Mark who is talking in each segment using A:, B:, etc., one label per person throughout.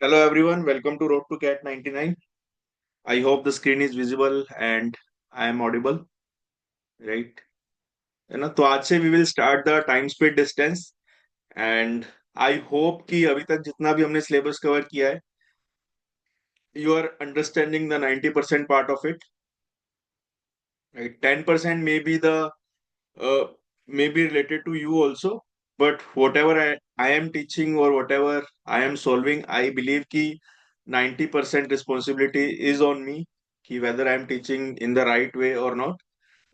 A: Hello everyone, welcome to Road to Cat 99. I hope the screen is visible and I am audible, right? है ना। तो आज से we will start the time speed distance and I hope कि अभी तक जितना भी हमने सिलेबस कवर किया है you are understanding the 90% part of it, right. 10% may be the may be related to you also, but whatever I am teaching or whatever I am solving, I believe ki 90% responsibility is on me, ki whether I am teaching in the right way or not.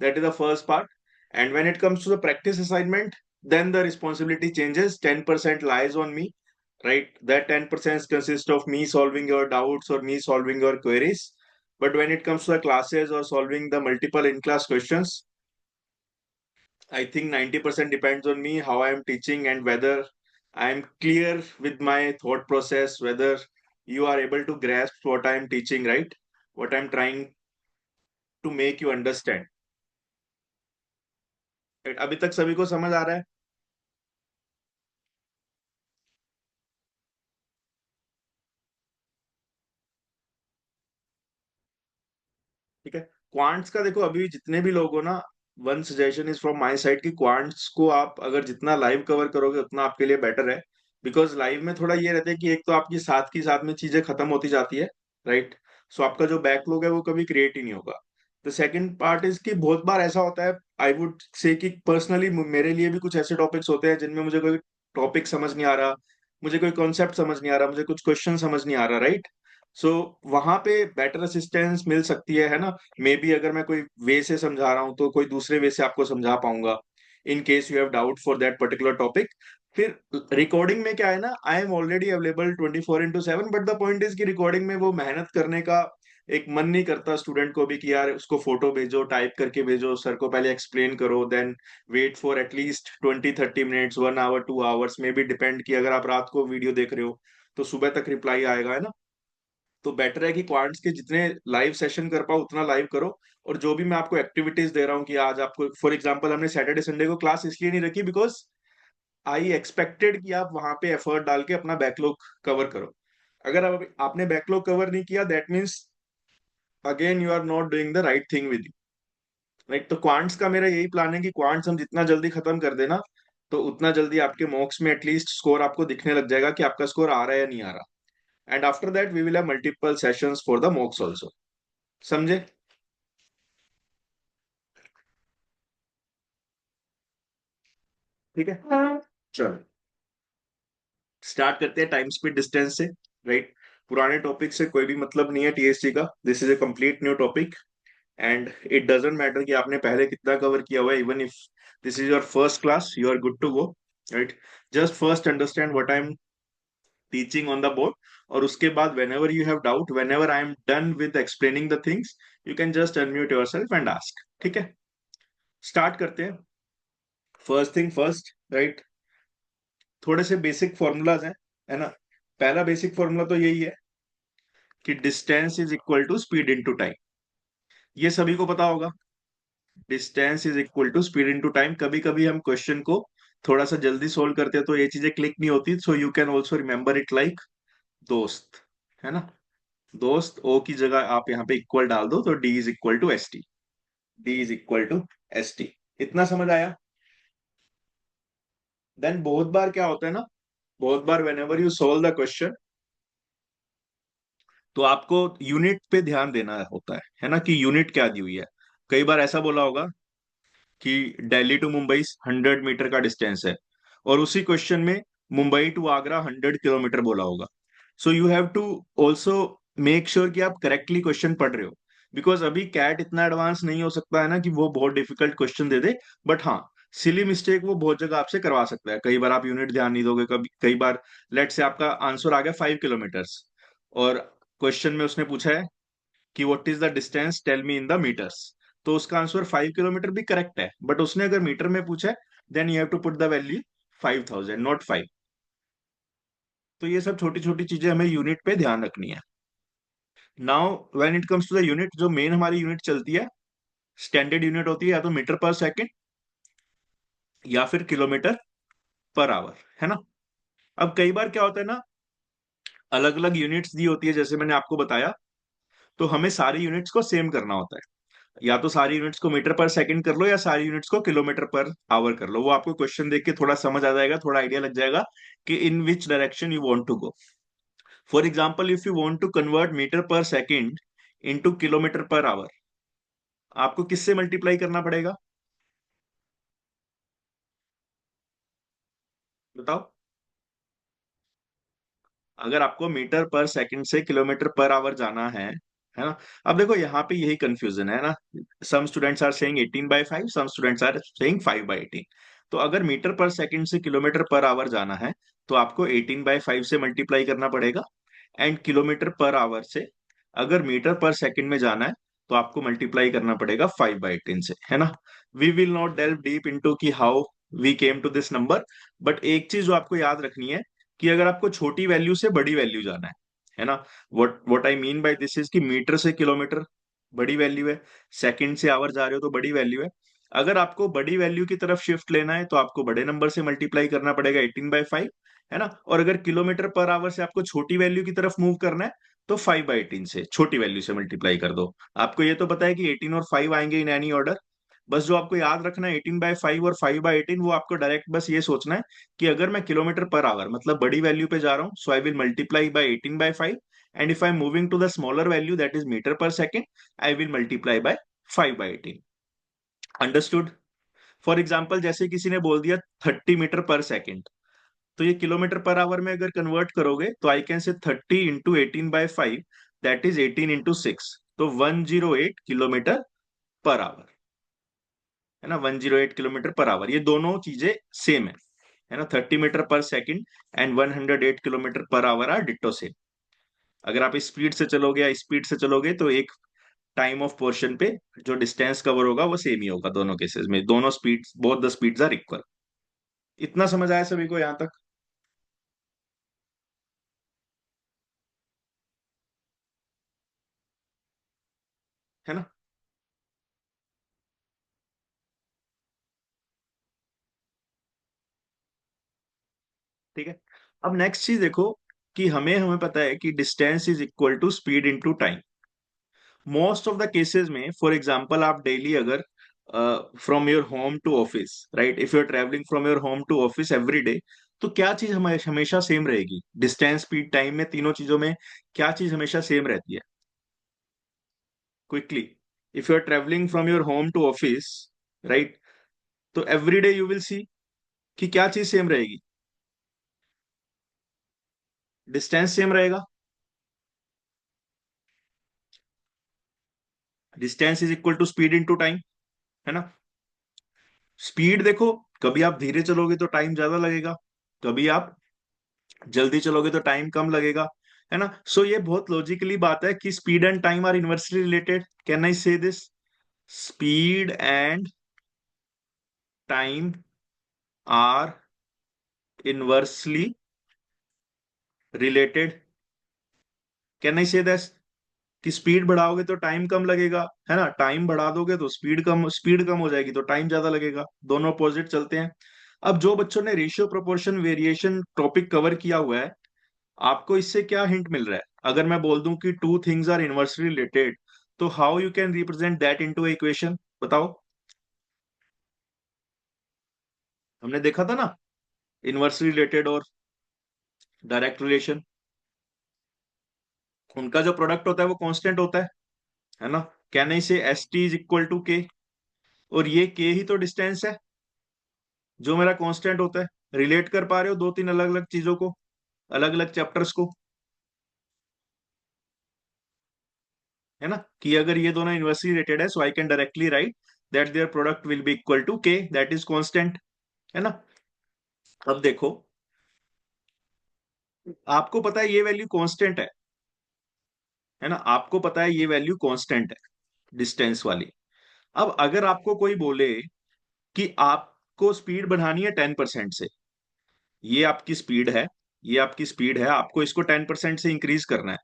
A: That is the first part. And when it comes to the practice assignment, then the responsibility changes. 10% lies on me, right? That 10% consists of me solving your doubts or me solving your queries. But when it comes to the classes or solving the multiple in-class questions, I think 90% depends on me, how I am teaching and whether I am clear with my thought process, whether you are able to grasp what I am teaching, right? What I'm trying to make you understand. Right? अभी तक सभी को समझ आ रहा है? ठीक है। Quants का देखो, अभी जितने भी लोग हो ना, one suggestion is from my side कि क्वांट्स को आप अगर जितना लाइव कवर करोगे उतना आपके लिए बेटर है। बिकॉज लाइव में थोड़ा ये रहता है कि एक तो आपकी साथ की साथ में चीजें खत्म होती जाती है, राइट। सो आपका जो बैकलॉग है वो कभी क्रिएट ही नहीं होगा। द सेकेंड पार्ट इज कि बहुत बार ऐसा होता है, आई वुड से कि पर्सनली मेरे लिए भी कुछ ऐसे टॉपिक्स होते हैं जिनमें मुझे कोई टॉपिक समझ नहीं आ रहा, मुझे कोई कॉन्सेप्ट समझ नहीं आ रहा, मुझे कुछ क्वेश्चन समझ नहीं आ रहा, राइट। सो वहां पे बेटर असिस्टेंस मिल सकती है ना। मे बी अगर मैं कोई वे से समझा रहा हूँ तो कोई दूसरे वे से आपको समझा पाऊंगा, in case you have doubt for that particular topic. फिर रिकॉर्डिंग में क्या है ना, I am already available 24/7, but the point is कि रिकॉर्डिंग में वो मेहनत करने का एक मन नहीं करता स्टूडेंट को भी कि यार उसको फोटो भेजो, टाइप करके भेजो, सर को पहले एक्सप्लेन करो, then wait for at least 20-30 minutes, 1 hour, 2 hours में भी डिपेंड कि अगर आप रात को वीडियो देख रहे हो तो सुबह तक रिप्लाई आएगा, है ना। तो बेटर है कि क्वांट्स के जितने लाइव सेशन कर पाओ उतना लाइव करो। और जो भी मैं आपको एक्टिविटीज दे रहा हूँ कि आज आपको फॉर एग्जांपल हमने सैटरडे संडे को क्लास इसलिए नहीं रखी बिकॉज आई एक्सपेक्टेड कि आप वहां पे एफर्ट डाल के अपना बैकलॉग कवर करो। अगर आपने बैकलॉग कवर नहीं किया, that means again you are not doing the right thing with you, right. तो क्वांट्स का मेरा यही प्लान है कि क्वांट्स हम जितना जल्दी खत्म कर देना तो उतना जल्दी आपके मॉक्स में एटलीस्ट स्कोर आपको दिखने लग जाएगा कि आपका स्कोर आ रहा है या नहीं आ रहा। And after that we will have multiple sessions for the mocks also. समझे? ठीक है, चलो स्टार्ट करते हैं टाइम स्पीड डिस्टेंस से, राइट। पुराने टॉपिक से कोई भी मतलब नहीं है टीएसटी का, this is a complete new topic. And it doesn't matter कि आपने पहले कितना कवर किया हुआ है, even if this is your first class you are good to go, right. Just first understand what I am teaching on the board, और उसके बाद when ever you have doubt, when ever I am done with explaining the things, you can just unmute your self and ask. ठीक है, start करते हैं। First thing first, right. थोड़े से basic formulas हैं, है ना। पहला बेसिक फॉर्मूला तो यही है कि distance is equal to speed into time. ये सभी को पता होगा, distance is equal to speed into time. कभी कभी हम क्वेश्चन को थोड़ा सा जल्दी सोल्व करते हैं तो ये चीजें क्लिक नहीं होती, so you can also remember it like दोस्त, है ना। दोस्त ओ की जगह आप यहाँ पे इक्वल डाल दो तो D is equal to S T, D is equal to S T. इतना समझ आया? देन बहुत बार क्या होता है ना, बहुत बार whenever you solve the question तो आपको यूनिट पे ध्यान देना होता है ना, कि यूनिट क्या दी हुई है। कई बार ऐसा बोला होगा कि दिल्ली टू मुंबई 100 मीटर का डिस्टेंस है, और उसी क्वेश्चन में मुंबई टू आगरा 100 किलोमीटर बोला होगा। So you have to also make sure कि आप करेक्टली क्वेश्चन पढ़ रहे हो, बिकॉज अभी कैट इतना एडवांस नहीं हो सकता है ना कि वो बहुत difficult question they they. But हाँ, सिली मिस्टेक वो बहुत जगह आपसे करवा सकता है। कई बार आप यूनिट ध्यान नहीं दोगे, कभी कई बार लेट से आपका आंसर आ गया 5 किलोमीटर्स, और क्वेश्चन में उसने पूछा है कि what is the distance, tell me in the metres. तो उसका आंसर 5 किलोमीटर भी करेक्ट है, बट उसने अगर मीटर में पूछा है then you have to put the value 5,000 not 5। तो ये सब छोटी छोटी चीजें हमें यूनिट पे ध्यान रखनी है। Now when it comes to the unit, जो मेन हमारी यूनिट चलती है, स्टैंडर्ड यूनिट होती है या तो मीटर पर सेकंड या फिर किलोमीटर पर आवर, है ना। अब कई बार क्या होता है ना, अलग अलग यूनिट्स दी होती है जैसे मैंने आपको बताया, तो हमें सारी यूनिट्स को सेम करना होता है। या तो सारी यूनिट्स को मीटर पर सेकंड कर लो या सारी यूनिट्स को किलोमीटर पर आवर कर लो, वो आपको क्वेश्चन देख के थोड़ा समझ आ जाएगा, थोड़ा आइडिया लग जाएगा कि in which direction you want to go. For example if you want to convert metre पर सेकंड इनटू किलोमीटर पर आवर, आपको किससे मल्टीप्लाई करना पड़ेगा, बताओ। अगर आपको मीटर पर सेकंड से किलोमीटर पर आवर जाना है ना। अब देखो यहाँ पे यही कंफ्यूजन है ना, some students are saying 18/5, some students are saying 5/18। तो अगर मीटर पर सेकंड से किलोमीटर पर आवर जाना है तो आपको 18/5 से मल्टीप्लाई करना पड़ेगा। एंड किलोमीटर पर आवर से अगर मीटर पर सेकंड में जाना है तो आपको मल्टीप्लाई करना पड़ेगा 5/10 से, है ना। We will not delve deep into कि how we came to this number, but एक चीज जो आपको याद रखनी है कि अगर आपको छोटी वैल्यू से बड़ी वैल्यू जाना है ना, what I mean by this is कि मीटर से किलोमीटर बड़ी वैल्यू है, सेकंड से आवर जा रहे हो तो बड़ी वैल्यू है। अगर आपको बड़ी वैल्यू की तरफ शिफ्ट लेना है तो आपको बड़े नंबर से मल्टीप्लाई करना पड़ेगा 18/5, है ना। और अगर किलोमीटर पर आवर से आपको छोटी वैल्यू की तरफ मूव करना है तो 5/18 से छोटी वैल्यू से मल्टीप्लाई कर दो। आपको ये तो पता है कि 18 और 5 आएंगे इन एनी ऑर्डर। बस जो आपको याद रखना है 18/5 और 5/18, वो आपको डायरेक्ट बस ये सोचना है कि अगर मैं किलोमीटर पर आवर मतलब बड़ी वैल्यू पे जा रहा हूँ so I will multiply by 18/5, and if I am moving to the smaller value that is metre per second, I will multiply by 5/18। Understood. For example जैसे किसी ने बोल दिया 30 मीटर पर सेकेंड, तो ये किलोमीटर पर आवर में अगर convert करोगे तो आई कैन से 30 × 18/5, दैट इज 18 × 6, तो 108 किलोमीटर पर आवर, है ना। 108 किलोमीटर पर आवर, ये दोनों चीजें सेम है ना। 30 मीटर पर सेकंड एंड 108 किलोमीटर पर आवर आर डिट्टो सेम। अगर आप स्पीड से चलोगे या स्पीड से चलोगे तो एक टाइम ऑफ पोर्शन पे जो डिस्टेंस कवर होगा वो सेम ही होगा दोनों केसेस में, दोनों speed, both the speeds are equal. इतना समझ आया सभी को यहाँ तक, है ना। ठीक है। अब नेक्स्ट चीज देखो कि हमें हमें पता है कि distance is equal to speed into time. Most of the cases में फॉर एग्जांपल आप डेली अगर from your home to office, right, if you are travelling from your home to office every day, तो क्या चीज हमेशा same रहेगी distance speed time में, तीनों चीजों में क्या चीज हमेशा सेम रहती है, quickly. If you are travelling from your home to office, right, तो every day you will see कि क्या चीज सेम रहेगी, डिस्टेंस सेम रहेगा। Distance is equal to speed into time, है ना। स्पीड देखो, कभी आप धीरे चलोगे तो टाइम ज्यादा लगेगा, कभी आप जल्दी चलोगे तो टाइम कम लगेगा, है ना। सो ये बहुत लॉजिकली बात है कि speed and time are inversely related. Can I say this, speed and time are inversely related. Can I say this कि स्पीड बढ़ाओगे तो टाइम कम लगेगा, है ना, टाइम बढ़ा दोगे तो स्पीड कम हो जाएगी तो टाइम ज्यादा लगेगा, दोनों अपोजिट चलते हैं। अब जो बच्चों ने ratio proportion variation topic cover किया हुआ है, आपको इससे क्या हिंट मिल रहा है। अगर मैं बोल दूं कि two things are inversely related, तो how you can represent that into equation, बताओ। हमने देखा था ना, इनवर्सली रिलेटेड और डायरेक्ट रिलेशन, उनका जो प्रोडक्ट होता है वो कांस्टेंट होता है ना। Can I say S T is equal to K, और ये के ही तो डिस्टेंस है जो मेरा कांस्टेंट होता है। रिलेट कर पा रहे हो दो तीन अलग अलग चीजों को, अलग अलग चैप्टर्स को, है ना, कि अगर ये दोनों इनवर्सली रिलेटेड है so I can directly write that their product will be equal to K, that is constant, है ना। अब देखो, आपको पता है ये वैल्यू कांस्टेंट है ना, आपको पता है ये वैल्यू कांस्टेंट है डिस्टेंस वाली। अब अगर आपको कोई बोले कि आपको स्पीड बढ़ानी है 10% से, ये आपकी स्पीड है, ये आपकी स्पीड है, आपको इसको 10% से इंक्रीज करना है,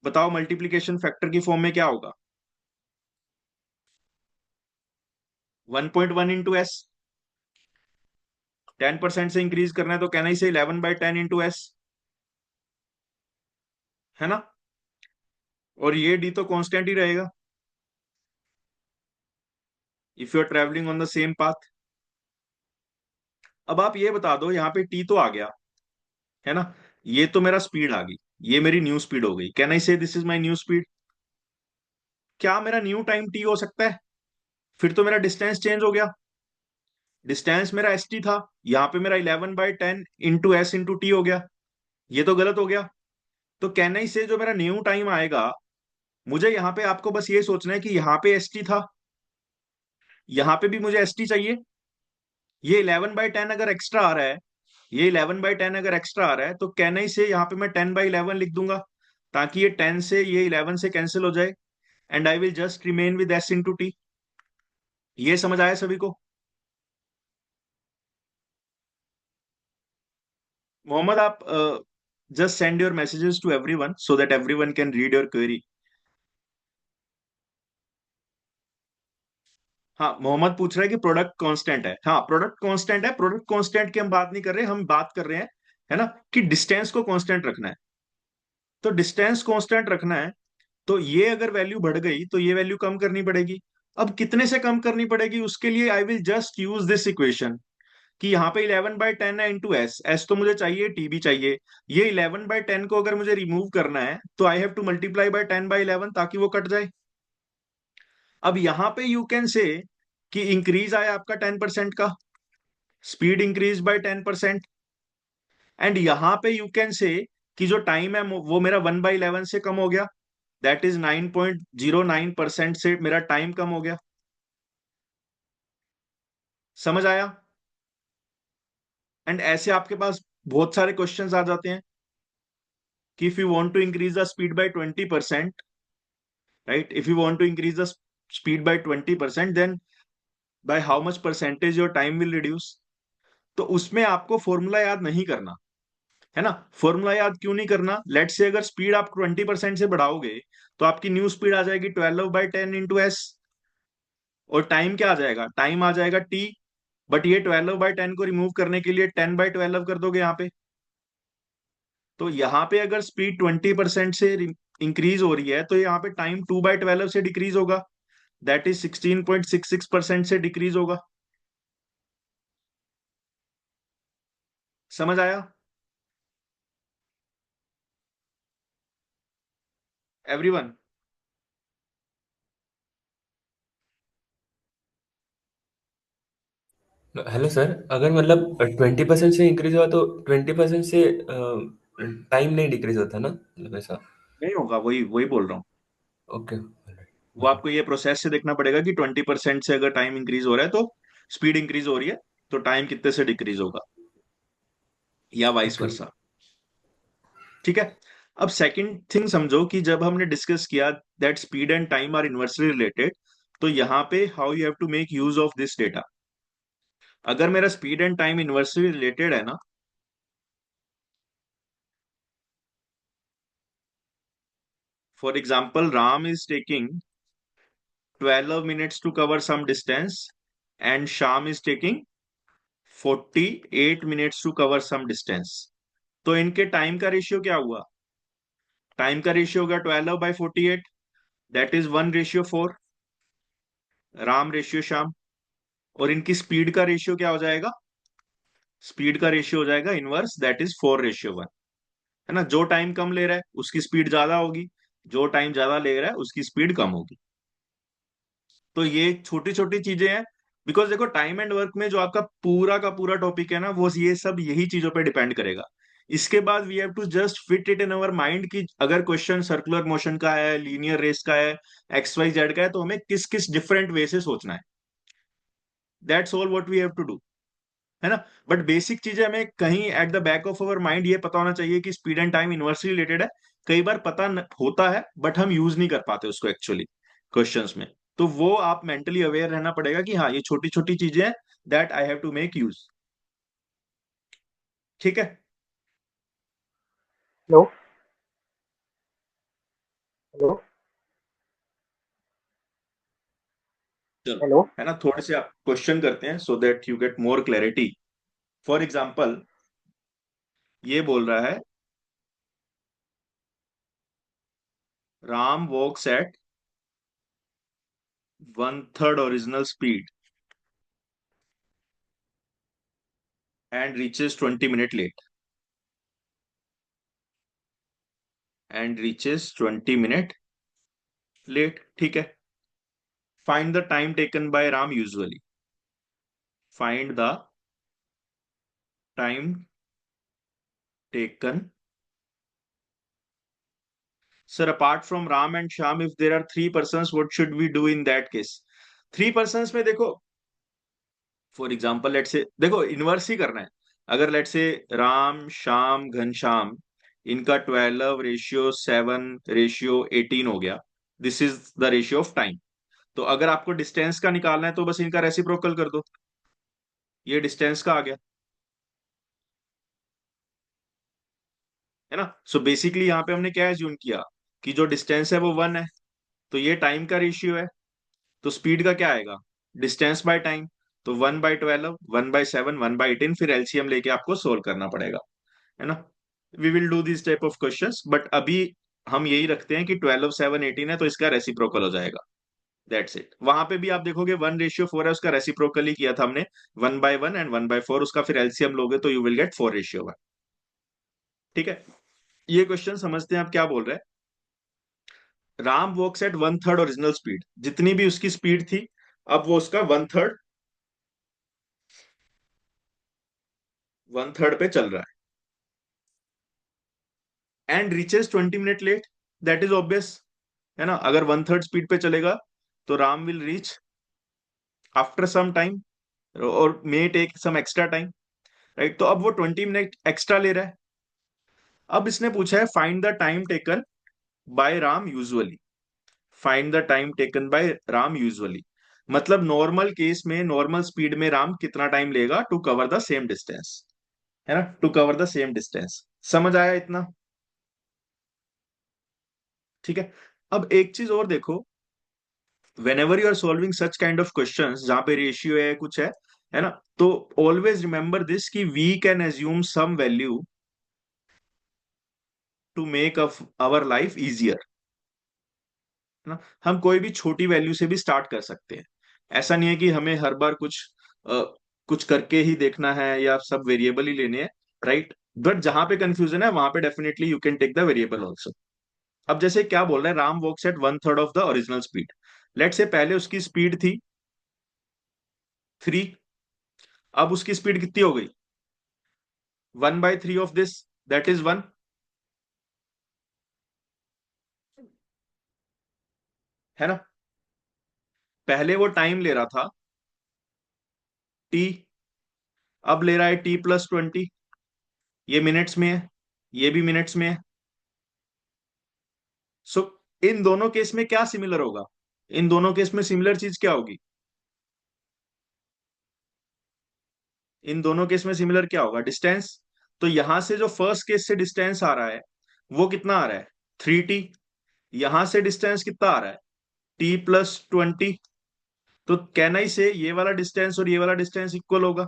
A: बताओ मल्टीप्लीकेशन फैक्टर की फॉर्म में क्या होगा। 1.1 इंटू एस, 10% से इंक्रीज करना है तो कैन आई से 11/10 इंटू एस, है ना, और ये डी तो कांस्टेंट ही रहेगा if you are travelling on the same path. अब आप ये बता दो, यहाँ पे टी तो आ गया, है ना, ये तो मेरा स्पीड आ गई, ये मेरी न्यू स्पीड हो गई। Can I say this is my new speed? क्या मेरा न्यू टाइम टी हो सकता है? फिर तो मेरा डिस्टेंस चेंज हो गया। डिस्टेंस मेरा एस टी था, यहाँ पे मेरा 11/10 इंटू एस इंटू टी हो गया। ये तो गलत हो गया। तो कैन आई से जो मेरा न्यू टाइम आएगा, मुझे यहाँ पे आपको बस ये सोचना है कि यहाँ पे एस टी था, यहाँ पे भी मुझे एस टी चाहिए। ये 11/10 अगर एक्स्ट्रा आ रहा है, ये 11/10 अगर एक्स्ट्रा आ रहा है, तो कैन आई से यहाँ पे मैं 10/11 लिख दूंगा, ताकि ये 10 से ये 11 से कैंसिल हो जाए, and I will just remain with S into T. ये समझ आया सभी को? मोहम्मद, आप just send your messages to everyone so that everyone can read your query. हाँ, मोहम्मद पूछ रहा है कि प्रोडक्ट कांस्टेंट है। हाँ, प्रोडक्ट कांस्टेंट है। प्रोडक्ट कांस्टेंट की हम बात नहीं कर रहे, हम बात कर रहे हैं, है ना, कि डिस्टेंस को कांस्टेंट रखना है। तो डिस्टेंस कांस्टेंट रखना है, तो ये अगर वैल्यू बढ़ गई तो ये वैल्यू कम करनी पड़ेगी। अब कितने से कम करनी पड़ेगी, उसके लिए आई will just use this equation, कि यहाँ पे 11/10 है इंटू एस, एस तो मुझे चाहिए, टी भी चाहिए। ये 11/10 को अगर मुझे रिमूव करना है, तो आई हैव टू मल्टीप्लाई बाय 10/11, ताकि वो कट जाए। अब यहाँ पे यू कैन से कि इंक्रीज आया आपका 10% का, स्पीड इंक्रीज बाय 10%। एंड यहां पे यू कैन से कि जो टाइम है वो मेरा 1/11 से कम हो गया, दैट इज 9.09% से मेरा टाइम कम हो गया। समझ आया? एंड ऐसे आपके पास बहुत सारे क्वेश्चंस आ जाते हैं कि if you want to increase the speed by 20%, right, if you want to increase the speed by 20%, then by how much percentage your time will reduce. तो उसमें आपको फॉर्मूला याद नहीं करना, है ना। फॉर्मूला याद क्यों नहीं करना? लेट से अगर स्पीड आप 20% से बढ़ाओगे, तो आपकी न्यू स्पीड आ जाएगी 12/10 इंटू एस, और टाइम क्या आ जाएगा? टाइम आ जाएगा टी। बट ये 12/10 को रिमूव करने के लिए 10/12 कर दोगे यहाँ पे। तो यहाँ पे अगर स्पीड 20% से इंक्रीज हो रही है, तो यहाँ पे टाइम 2/12 से डिक्रीज होगा, दैट इज 16.66% से डिक्रीज होगा। समझ आया एवरीवन?
B: हेलो सर, अगर मतलब 20% से इंक्रीज हुआ तो 20% से टाइम नहीं डिक्रीज होता ना, मतलब ऐसा?
A: नहीं होगा, वही वही बोल रहा हूँ।
B: ओके।
A: वो आपको ये प्रोसेस से देखना पड़ेगा कि 20% से अगर टाइम इंक्रीज हो रहा है, तो स्पीड इंक्रीज हो रही है, तो टाइम कितने से डिक्रीज होगा, या वाइस
B: ओके।
A: वर्सा। ठीक है। अब सेकंड थिंग समझो, कि जब हमने डिस्कस किया that speed and time are inversely related, तो यहाँ पे how you have to make use of this data. अगर मेरा speed and time inversely related है ना, for example Ram is taking 12 minutes to cover some distance, and Shyam is taking 48 minutes to cover some distance, तो इनके time का ratio क्या हुआ? Time का रेशियो होगा 12/48, that is 1:4, Ram ratio Shyam. और इनकी स्पीड का रेशियो क्या हो जाएगा? स्पीड का रेशियो हो जाएगा इनवर्स, दैट इज 4:1, है ना। जो टाइम कम ले रहा है उसकी स्पीड ज्यादा होगी, जो टाइम ज्यादा ले रहा है उसकी स्पीड कम होगी। तो ये छोटी छोटी चीजें हैं, बिकॉज देखो टाइम एंड वर्क में जो आपका पूरा का पूरा टॉपिक है ना, वो ये सब यही चीजों पे डिपेंड करेगा। इसके बाद we have to just fit it in our mind कि अगर क्वेश्चन सर्कुलर मोशन का है, लीनियर रेस का है, एक्स वाई जेड का है, तो हमें किस किस डिफरेंट वे से सोचना है। That's all what we have to do, है ना। बट बेसिक चीजें हमें कहीं at the back of our mind ये पता होना चाहिए कि speed and time inversely related है। कई बार पता होता है, बट हम यूज नहीं कर पाते उसको एक्चुअली क्वेश्चंस में। तो वो आप मेंटली अवेयर रहना पड़ेगा कि हाँ, ये छोटी छोटी चीजें हैं, that I have to make use. ठीक है।
C: हेलो। हेलो।
A: चलो,
C: हेलो।
A: है ना, थोड़े से आप क्वेश्चन करते हैं so that you get more clarity. For example, ये बोल रहा है Ram walks at one third original speed and reaches 20 minute late, and reaches 20 minute late, ठीक है। Find the time taken by Ram usually, find the time taken. Sir apart from Ram and Shyam, if there are three person, what should we do in that case? Three person में देखो, for example let से, देखो inverse ही करना है। अगर late से राम श्याम घनश्याम, इनका 12:7:18 हो गया, this is the ratio of time. तो अगर आपको डिस्टेंस का निकालना है तो बस इनका रेसिप्रोकल कर दो, ये डिस्टेंस का आ गया, है ना। सो बेसिकली यहाँ पे हमने क्या एज्यूम किया कि जो डिस्टेंस है वो 1 है, तो ये टाइम का रेशियो है। तो स्पीड का क्या आएगा, डिस्टेंस बाय टाइम। तो 1/12, 1/7, 1/18, फिर एलसीएम लेके आपको सोल्व करना पड़ेगा, है ना। We will do this type of questions, but अभी हम यही रखते हैं कि 12:7:18 है तो इसका रेसिप्रोकल हो जाएगा। That's it. वहां पे भी आप देखोगे 1:4 है, उसका रेसिप्रोकल ही किया था हमने, 1/1 एंड 1/4, उसका फिर एलसीएम लोगे तो यू विल गेट 4:1, ठीक है। ये क्वेश्चन समझते हैं आप क्या बोल रहे हैं। Ram walks at one third original speed, जितनी भी उसकी स्पीड थी, अब वो उसका वन थर्ड पे चल रहा है, and reaches 20 minute late, that is obvious, है ना। अगर वन थर्ड स्पीड पे चलेगा तो Ram will reach after some time, और may take some extra time, right. तो अब वो 20 मिनट एक्स्ट्रा ले रहा है। अब इसने पूछा है find the time taken by Ram usually, find the time taken by Ram usually, मतलब नॉर्मल केस में नॉर्मल स्पीड में राम कितना टाइम लेगा to cover the same distance, है ना, to cover the same distance. समझ आया इतना? ठीक है। अब एक चीज और देखो, whenever you are solving such kind of question जहां पे रेशियो है कुछ है ना, तो ऑलवेज रिमेंबर दिस कि we can assume some value to make of our life easier, है ना। हम कोई भी छोटी वैल्यू से भी स्टार्ट कर सकते हैं। ऐसा नहीं है कि हमें हर बार अ, कुछ करके ही देखना है या सब वेरिएबल ही लेने हैं, राइट। बट जहां पे कंफ्यूजन है वहां पे definitely you can take the variable also. अब जैसे क्या बोल रहे हैं, Ram walks at one third of the original speed. Let say पहले उसकी स्पीड थी 3, अब उसकी स्पीड कितनी हो गई, 1/3 ऑफ दिस, दैट इज 1, है ना। पहले वो टाइम ले रहा था टी, अब ले रहा है T+20, ये मिनट्स में है, ये भी मिनट्स में है। सो इन दोनों केस में क्या सिमिलर होगा, इन दोनों केस में सिमिलर चीज क्या होगी, इन दोनों केस में सिमिलर क्या होगा, डिस्टेंस। तो यहां से जो फर्स्ट केस से डिस्टेंस आ रहा है वो कितना आ रहा है, 3T। यहां से डिस्टेंस कितना आ रहा है, T+20। तो कहना ही से ये वाला डिस्टेंस और ये वाला डिस्टेंस इक्वल होगा।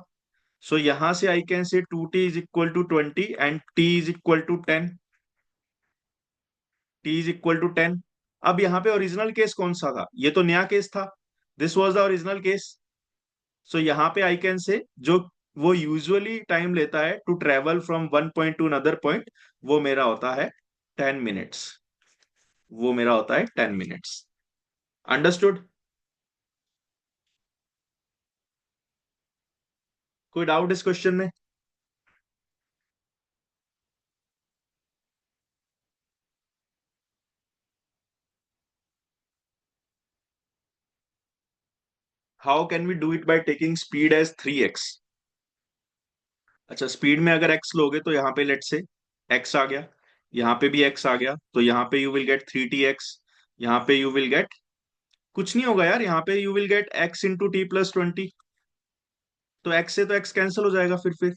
A: सो यहां से आई can say 2T is equal to 20 and T is equal to 10, T is equal to 10। अब यहाँ पे ओरिजिनल केस कौन सा था, ये तो नया केस था, this was the original case. So यहाँ पे आई कैन से जो वो यूजुअली टाइम लेता है to travel from one point to another point, वो मेरा होता है 10 मिनट्स, वो मेरा होता है 10 मिनट्स। अंडरस्टूड? कोई डाउट इस क्वेश्चन में? How can we do it by taking speed as 3x? अच्छा, स्पीड में अगर x लोगे तो यहाँ पे लेट से x आ गया, यहाँ पे भी x आ गया, तो यहाँ पे यू विल गेट 3Tx, यहाँ पे यू विल गेट, कुछ नहीं होगा यार, यहाँ पे you will gate x × T+20। तो x से तो x कैंसिल हो जाएगा, फिर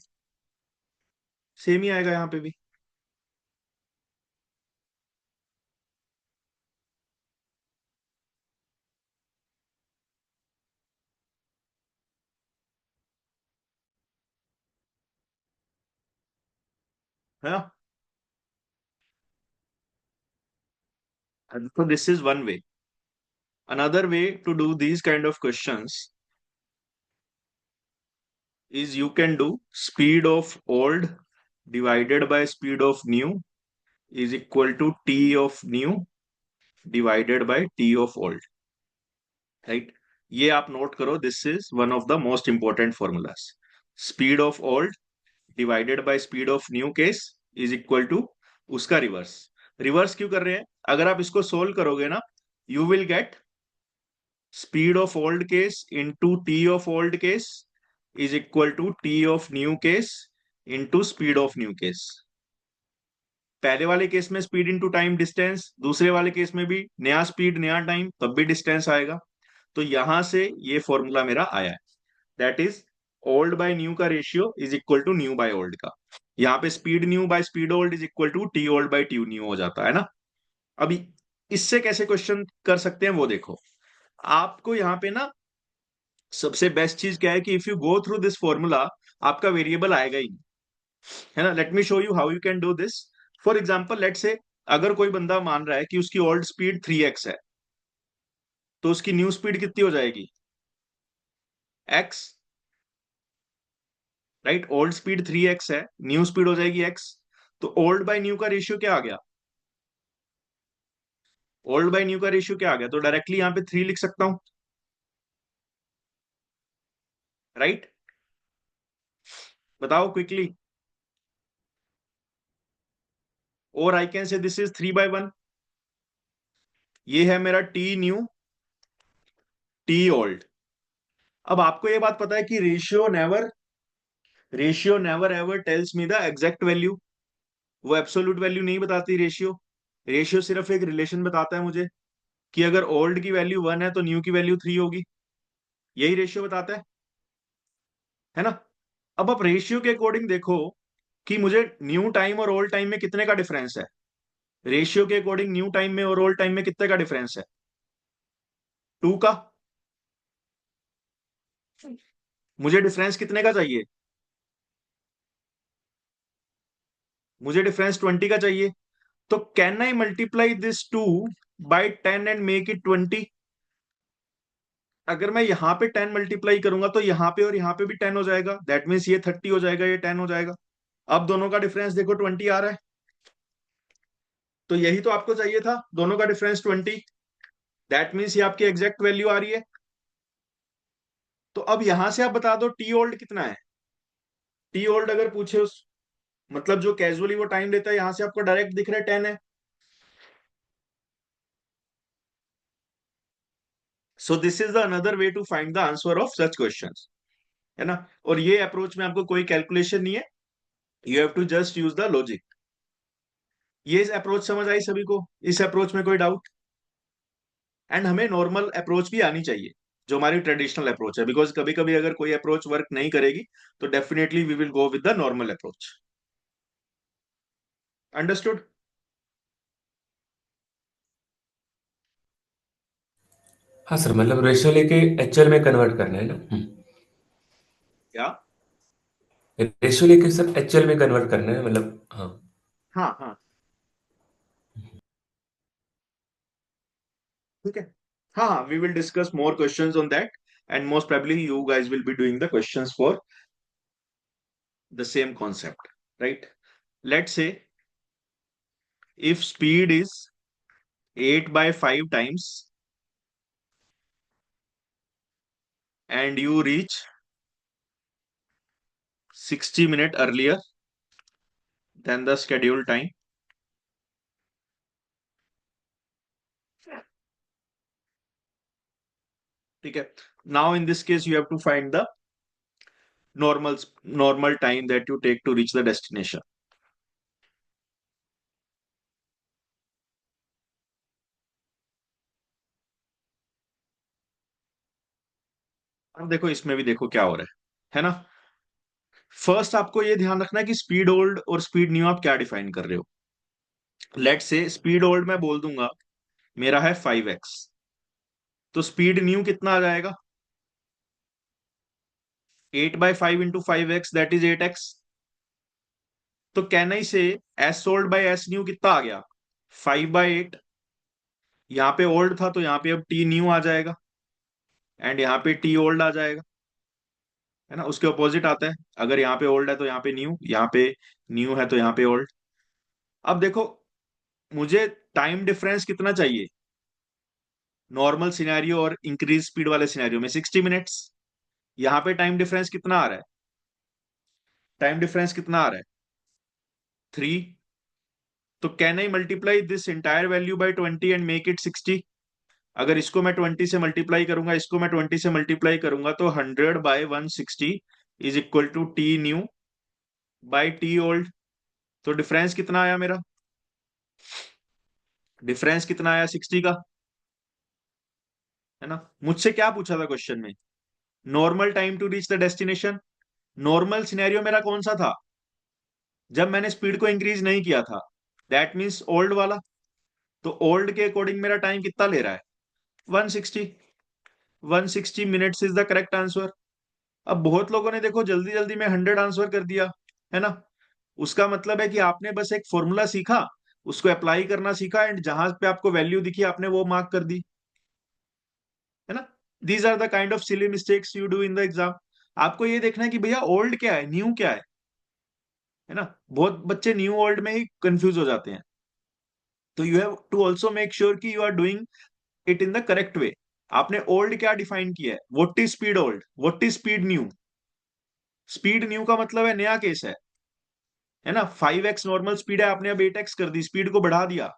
A: सेम ही आएगा यहाँ पे भी, है ना। So this is one way. Another way to do these kind of questions is you can do speed of old divided by speed of new is equal to t of new divided by t of old, right? ये आप note करो, this is one of the most important formulas. Speed of old divided by speed of new case is equal to उसका reverse. Reverse क्यों कर रहे हैं? अगर आप इसको सोल्व करोगे ना, you will gate speed of old case into t of old case is equal to t of new case into speed of new case. पहले वाले केस में स्पीड इंटू टाइम डिस्टेंस, दूसरे वाले केस में भी नया स्पीड नया time, तब भी डिस्टेंस आएगा. तो यहां से ये फॉर्मूला मेरा आया है, that is old by new का ratio is equal to new by old का. यहाँ पे speed new by speed old is equal to T old by T new हो जाता है ना. अभी इससे कैसे क्वेश्चन कर सकते हैं वो देखो. आपको यहाँ पे ना सबसे बेस्ट चीज क्या है कि if you go through this formula, आपका वेरिएबल आएगा ही नहीं, है ना. Let me show you how you can do this. For example let say अगर कोई बंदा मान रहा है कि उसकी ओल्ड स्पीड 3x है, तो उसकी न्यू स्पीड कितनी हो जाएगी? x, right. Old speed 3x है, न्यू स्पीड हो जाएगी x. तो ओल्ड बाय न्यू का रेशियो क्या आ गया? ओल्ड बाय न्यू का रेशियो क्या आ गया? तो डायरेक्टली यहां पे 3 लिख सकता हूं, राइट. बताओ क्विकली. और आई कैन से दिस इज 3/1. ये है मेरा टी न्यू टी ओल्ड. अब आपको ये बात पता है कि ratio never ever tells me the exact value. वो एब्सोल्यूट वैल्यू नहीं बताती रेशियो. रेशियो सिर्फ एक रिलेशन बताता है मुझे कि अगर ओल्ड की वैल्यू 1 है तो न्यू की वैल्यू 3 होगी. यही रेशियो बताता है ना. अब आप रेशियो के अकॉर्डिंग देखो कि मुझे न्यू टाइम और ओल्ड टाइम में कितने का डिफरेंस है. रेशियो के अकॉर्डिंग न्यू टाइम में और ओल्ड टाइम में कितने का डिफरेंस है? 2 का. मुझे डिफरेंस कितने का चाहिए? मुझे डिफरेंस 20 का चाहिए. तो can I multiply this 2 by 10 and make it 20? अगर मैं यहां पे 10 मल्टीप्लाई करूंगा तो यहां पे और यहां पे भी 10 हो जाएगा. दैट मीन्स ये 30 हो जाएगा, ये 10 हो जाएगा. अब दोनों का डिफरेंस देखो 20 आ रहा है. तो यही तो आपको चाहिए था, दोनों का डिफरेंस 20. दैट मीन्स ये आपकी एग्जैक्ट वैल्यू आ रही है. तो अब यहां से आप बता दो टी ओल्ड कितना है. टी ओल्ड अगर पूछे उस, मतलब जो कैजुअली वो टाइम लेता है, यहां से आपको डायरेक्ट दिख रहा है 10 है. So this is the another way to find the answer of such questions, है ना. और ये अप्रोच में आपको कोई कैलकुलेशन नहीं है, you have to just use the logic. ये अप्रोच समझ आई सभी को? इस अप्रोच में कोई डाउट? एंड हमें नॉर्मल अप्रोच भी आनी चाहिए, जो हमारी ट्रेडिशनल अप्रोच है, बिकॉज कभी कभी अगर कोई अप्रोच वर्क नहीं करेगी तो definitely we will go with the normal approach. Understood?
B: हाँ सर, मतलब रेशियो लेके एचएल में कन्वर्ट करना है ना?
A: क्या?
B: रेशियो लेके सर एचएल में कन्वर्ट करना है, मतलब हाँ.
A: हाँ हाँ, ठीक है. हाँ हाँ, we will discuss more questions on that, and most probably you guys will be doing the questions for the same concept, right. Let's say if speed is 8 by 5 times and you reach 60 minutes earlier than the scheduled time, ठीक है. Now in this case you have to find the normal time that you take to reach the destination. अब देखो इसमें भी देखो क्या हो रहा है ना. फर्स्ट आपको ये ध्यान रखना है कि स्पीड ओल्ड और स्पीड न्यू आप क्या डिफाइन कर रहे हो. लेट से स्पीड ओल्ड मैं बोल दूंगा मेरा है 5x, तो स्पीड न्यू कितना आ जाएगा? 8 by 5 into 5x, that is 8x. तो can I say S old by S new कितना आ गया? 5/8. यहाँ पे ओल्ड था तो यहाँ पे अब टी न्यू आ जाएगा, एंड यहाँ पे टी ओल्ड आ जाएगा, है ना। उसके ऑपोजिट आता है, अगर यहाँ पे ओल्ड है तो यहाँ पे न्यू, यहाँ पे न्यू है तो यहाँ पे ओल्ड। अब देखो, मुझे टाइम डिफरेंस कितना चाहिए नॉर्मल सिनेरियो और इंक्रीज स्पीड वाले सिनेरियो में, 60 मिनट्स। यहाँ पे टाइम डिफरेंस कितना आ रहा है, टाइम डिफरेंस कितना आ रहा है, 3। तो can I multiply this entire value by 20 and make it 60? अगर इसको मैं 20 से मल्टीप्लाई करूंगा, इसको मैं 20 से मल्टीप्लाई करूंगा, तो 100/160 is equal to T new by T old. तो डिफरेंस कितना आया मेरा, डिफरेंस कितना आया 60 का, है ना। मुझसे क्या पूछा था क्वेश्चन में, normal time to reach the destination. Normal scenario मेरा कौन सा था, जब मैंने स्पीड को इंक्रीज नहीं किया था, दैट मीन्स ओल्ड वाला। तो ओल्ड के अकॉर्डिंग मेरा टाइम कितना ले रहा है, 160। 160 minutes is the correct answer. अब बहुत लोगों ने देखो जल्दी जल्दी में 100 आंसर कर दिया, है ना। उसका मतलब है कि आपने बस एक फॉर्मूला सीखा, उसको अप्लाई करना सीखा, एंड जहां पे आपको वैल्यू दिखी आपने वो मार्क कर दी, है ना। These are the kind of silly mistakes you do in the exam. आपको ये देखना है कि भैया ओल्ड क्या है, न्यू क्या है ना। बहुत बच्चे न्यू ओल्ड में ही कंफ्यूज हो जाते हैं। तो you have to also make sure कि you are doing it in the correct way. आपने ओल्ड क्या डिफाइन किया है, what is speed old, what is speed new. Speed new का मतलब है नया केस है ना। 5x नॉर्मल स्पीड है, आपने अब 8x कर दी, स्पीड को बढ़ा दिया।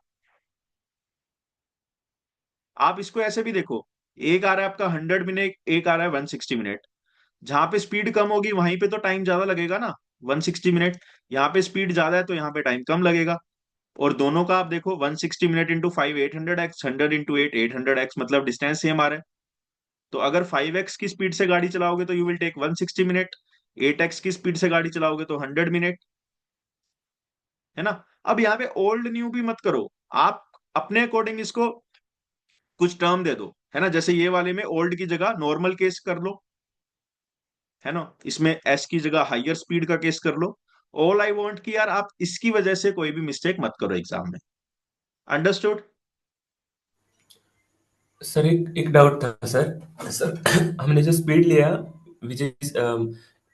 A: आप इसको ऐसे भी देखो, एक आ रहा है आपका 100 मिनट, एक आ रहा है 160 मिनट। जहां पे स्पीड कम होगी वहीं पे तो टाइम ज्यादा लगेगा ना, 160 मिनट। यहाँ पे स्पीड ज्यादा है तो यहाँ पे टाइम कम लगेगा। और दोनों का आप देखो, 160 minute into 5 800x, 100 into 8 800x, मतलब डिस्टेंस सेम आ रहा है। तो अगर 5x की स्पीड से गाड़ी चलाओगे तो you will take 160 minute, 8x की स्पीड से गाड़ी चलाओगे तो 100 मिनट, है ना। अब यहाँ पे ओल्ड न्यू भी मत करो, आप अपने अकॉर्डिंग इसको कुछ टर्म दे दो, है ना। जैसे ये वाले में ओल्ड की जगह नॉर्मल केस कर लो, है ना। इसमें एस की जगह हाइयर स्पीड का केस कर लो। ऑल आई वांट कि यार आप इसकी वजह से कोई भी मिस्टेक मत करो एग्जाम में। अंडरस्टूड।
B: सर एक डाउट था सर। सर हमने जो स्पीड लिया which is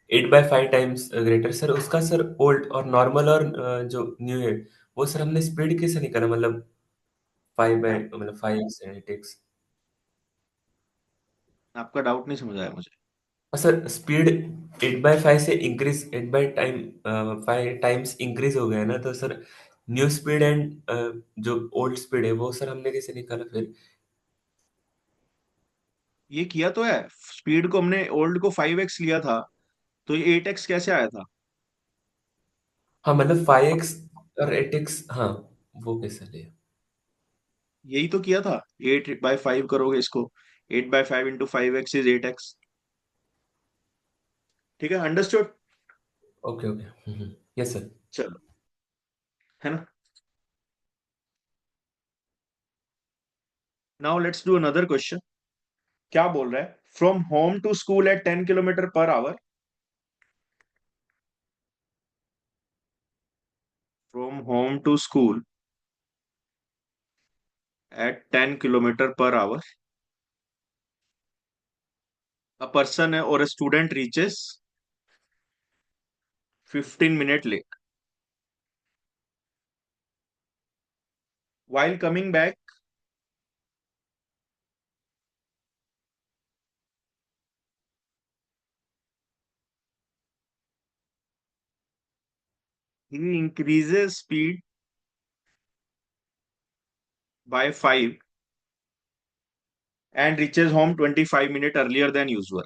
B: 8/5 times greater, sir उसका सर ओल्ड और नॉर्मल और जो न्यू है वो सर हमने स्पीड कैसे निकाला, मतलब 5x।
A: आपका डाउट नहीं समझ आया मुझे।
B: सर स्पीड 8/5 से इंक्रीज 8/5 टाइम्स इंक्रीज हो गया है ना, तो सर न्यू स्पीड एंड जो ओल्ड स्पीड है वो सर हमने कैसे निकाला फिर।
A: ये किया तो है, स्पीड को हमने ओल्ड को 5x लिया था, तो ये 8x कैसे आया था।
B: हाँ मतलब 5x और 8x, हाँ वो कैसे लिया।
A: यही तो किया था, 8/5 करोगे इसको, 8/5 इंटू 5x इज 8x। ठीक है, understood.
B: Okay okay, yes sir.
A: चलो, है ना। Now let's do another question. क्या बोल रहा है, from home to school at 10 kilometre पर hour, from home to school at 10 kilometre पर आवर, अ पर्सन है और a student reaches 15 minute late, while coming back he increases speed by 5 and reaches home 25 minutes earlier than usual.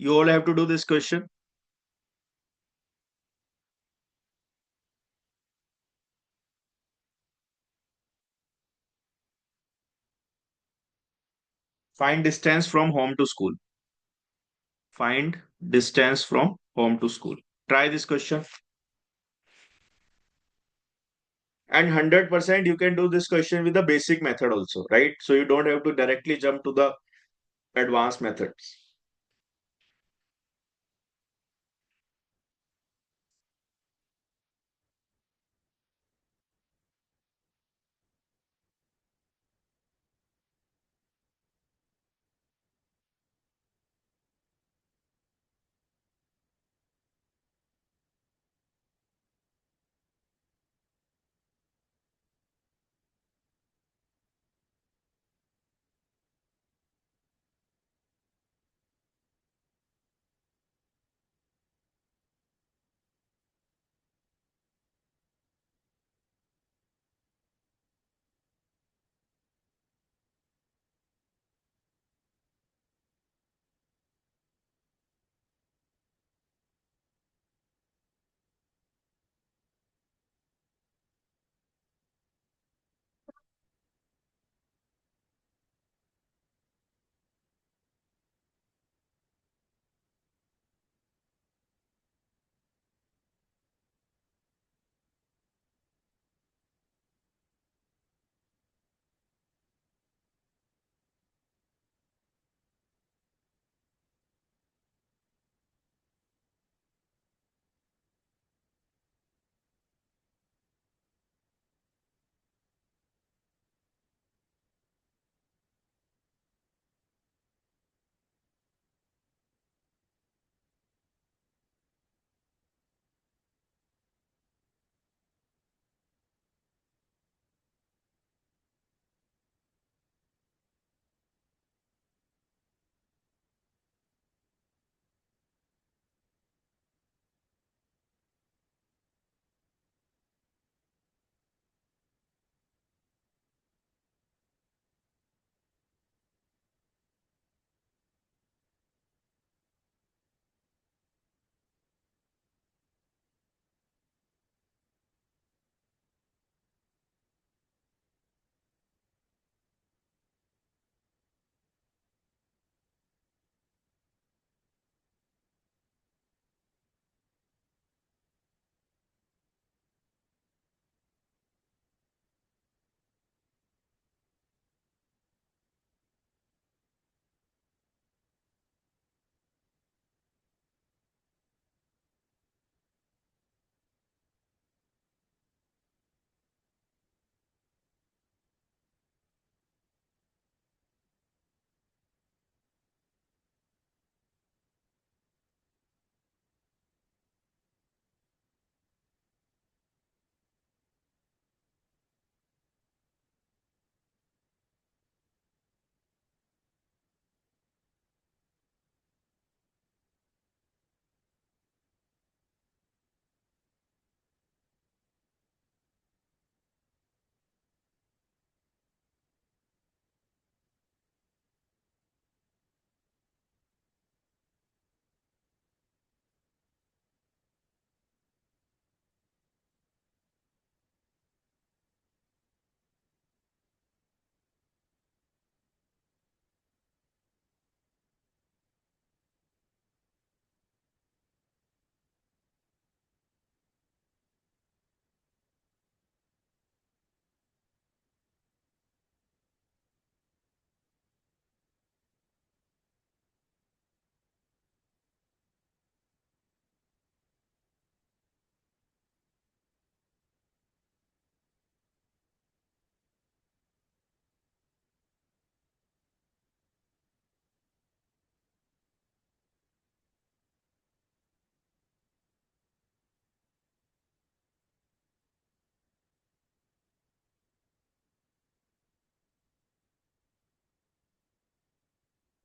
A: You all have to do this question. Find distance from home to school. Find distance from home to school. Try this question. And 100% you can do this question with the basic method also, right? So you don't have to directly jump to the advanced methods.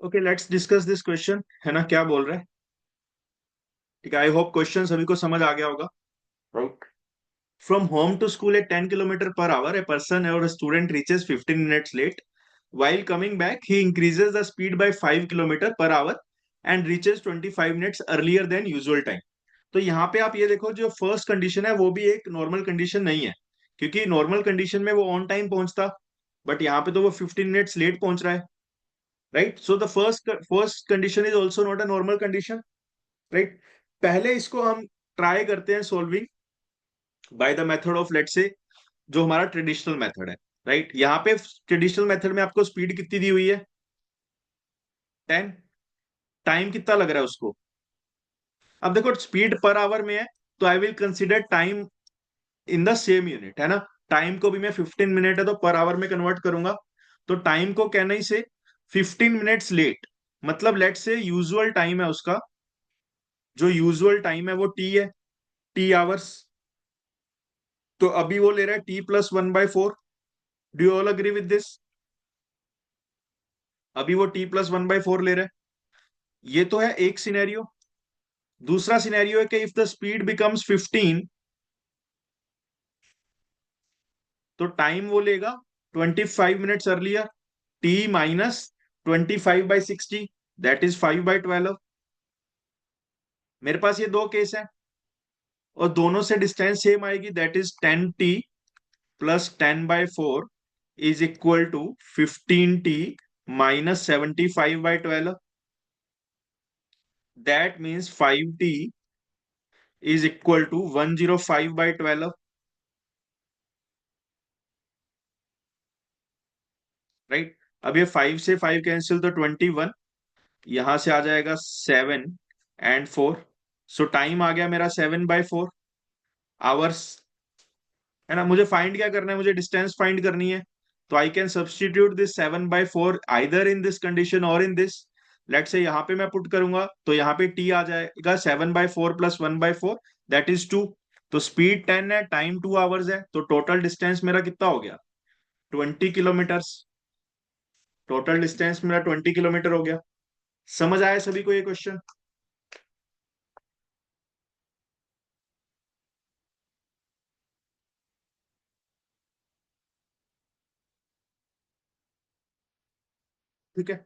A: Okay, let's discuss this question, है ना, क्या बोल रहे हैं। ठीक है, I hope question सभी को समझ आ गया होगा। Right. From home to school at 10 kilometre पर आवर ए पर्सन और student reaches 15 minutes late. While coming back, he increases the speed by 5 kilometre पर hour and reaches 25 minutes earlier than usual time. तो यहाँ पे आप ये देखो, जो फर्स्ट कंडीशन है वो भी एक नॉर्मल कंडीशन नहीं है, क्योंकि नॉर्मल कंडीशन में वो ऑन टाइम पहुंचता, बट यहाँ पे तो वो 15 मिनट्स लेट पहुंच रहा है. Right. So the first first condition is also not a normal condition. Right. पहले इसको हम ट्राई करते हैं solving by the method of, let say, जो हमारा ट्रेडिशनल मेथड है. राइट. यहाँ पे ट्रेडिशनल मेथड में आपको स्पीड कितनी दी हुई है? 10. टाइम कितना लग रहा है उसको? अब देखो, स्पीड पर आवर में है, तो I will consider time in the same unit, है ना. टाइम को भी मैं 15 मिनट है तो पर आवर में कन्वर्ट करूंगा. तो टाइम को कहने से 15 मिनट्स लेट, मतलब लेट से यूजुअल टाइम है उसका, जो यूजुअल टाइम है वो टी है, टी आवर्स. तो अभी वो ले रहा है T+1/4. Do you all agree with this? अभी वो T+1/4 ले रहा है. ये तो है एक सिनेरियो. दूसरा सिनेरियो है कि इफ द स्पीड बिकम्स 15, तो टाइम वो लेगा 25 minutes earlier. T-25/60, that is 5/12. मेरे पास ये दो केस है, और दोनों से डिस्टेंस सेम आएगी, that is 10T+10/4 is equal to 15T-75/12. That means 5T is equal to 105/12. Right. अब ये 5 से 5 कैंसिल, तो 21. यहां से आ जाएगा 7 और 4. सो टाइम आ गया मेरा 7/4 आवर्स. है ना. मुझे फाइंड क्या करना है? मुझे डिस्टेंस फाइंड करनी है. तो I can substitute this 7/4 either in this condition और इन दिस. लेट से यहाँ पे मैं पुट करूंगा, तो यहाँ पे टी आ जाएगा 7/4 + 1/4, दैट इज 2. तो स्पीड 10 है, टाइम 2 आवर्स है, तो टोटल डिस्टेंस मेरा कितना हो गया? 20 किलोमीटर्स. टोटल डिस्टेंस मेरा 20 किलोमीटर हो गया. समझ आया सभी को ये क्वेश्चन? ठीक है.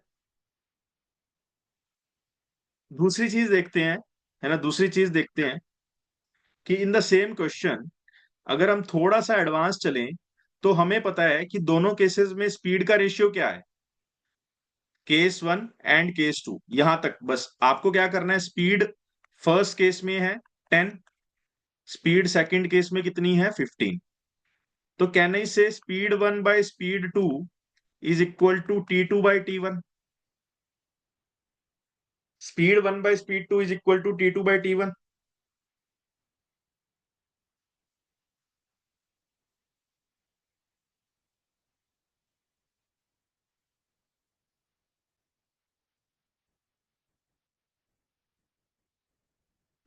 A: दूसरी चीज देखते हैं, है ना, दूसरी चीज देखते हैं कि इन द सेम क्वेश्चन, अगर हम थोड़ा सा एडवांस चलें, तो हमें पता है कि दोनों केसेस में स्पीड का रेशियो क्या है. केस 1 एंड केस 2, यहां तक बस आपको क्या करना है. स्पीड फर्स्ट केस में है 10, स्पीड सेकंड केस में कितनी है? 15. तो कहने से speed one by speed 2 is equal to T2/T1. Speed one by speed 2 is equal to T2/T1.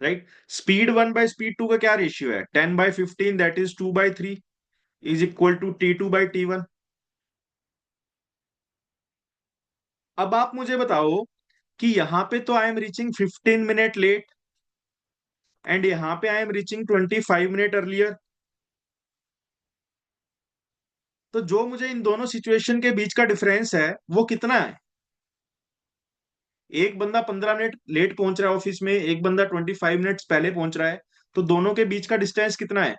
A: Right. Speed one by speed 2 का क्या रेशियो है? 10/15, that is 2/3 is equal to T2/T1. अब आप मुझे बताओ कि यहां पे तो I am reaching 15 minute late, and यहां पे I am reaching 25 minute earlier. तो जो मुझे इन दोनों सिचुएशन के बीच का डिफरेंस है वो कितना है? एक बंदा 15 मिनट लेट पहुंच रहा है ऑफिस में, एक बंदा 25 मिनट्स पहले पहुंच रहा है. तो दोनों के बीच का डिस्टेंस कितना है?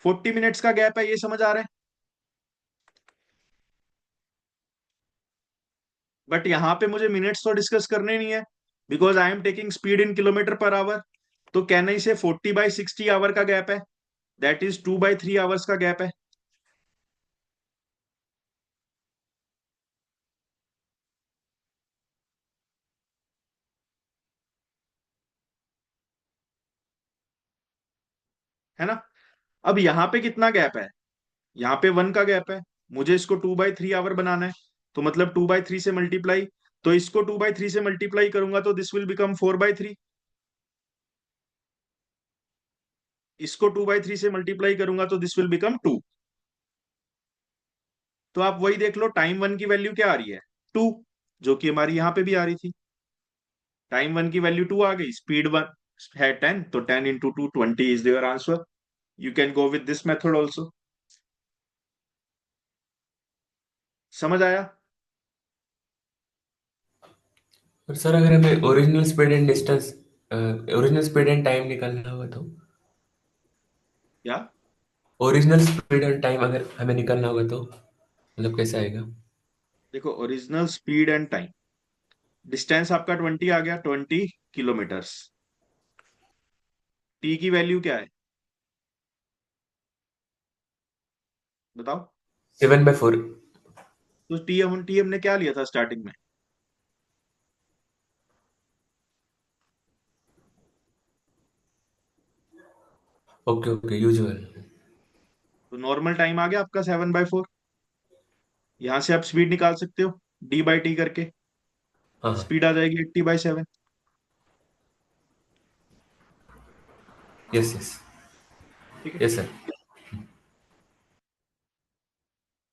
A: 40 मिनट्स का गैप है, ये समझ आ रहा है. बट यहां पे मुझे मिनट्स तो डिस्कस करने नहीं है, because I am taking speed in kilometre per hour. तो कहने से 40/60 आवर का गैप है, दैट इज 2/3 आवर्स का गैप है ना. अब यहाँ पे कितना गैप है? यहाँ पे 1 का गैप है. मुझे इसको 2/3 आवर बनाना है, तो मतलब 2/3 से मल्टीप्लाई. तो इसको 2/3 से मल्टीप्लाई करूंगा तो दिस विल बिकम 4/3. इसको 2/3 से मल्टीप्लाई करूंगा तो दिस विल बिकम 2. तो आप वही देख लो, टाइम 1 की वैल्यू क्या आ रही है? 2. जो कि हमारी यहाँ पे भी आ रही थी। टाइम वन की वैल्यू 2 आ गई, स्पीड वन है 10, तो 10 × 2 20 is your answer. You can go with this method also. समझ आया?
B: और सर अगर हमें original speed and distance, original speed and time निकालना होगा तो?
A: क्या?
B: ओरिजिनल स्पीड एंड टाइम अगर हमें निकालना होगा तो मतलब कैसे आएगा?
A: देखो, original speed and time, distance आपका 20 आ गया, 20 किलोमीटर्स। टी की वैल्यू क्या है, बताओ?
B: 7/4।
A: तो टी हमने क्या लिया था स्टार्टिंग में?
B: Okay okay, usual.
A: तो नॉर्मल टाइम आ गया आपका 7/4। यहां से आप स्पीड निकाल सकते हो, D/T करके।
B: हाँ हाँ।
A: स्पीड आ जाएगी 80/7।
B: Yes yes.
A: ठीक है,
B: यस सर।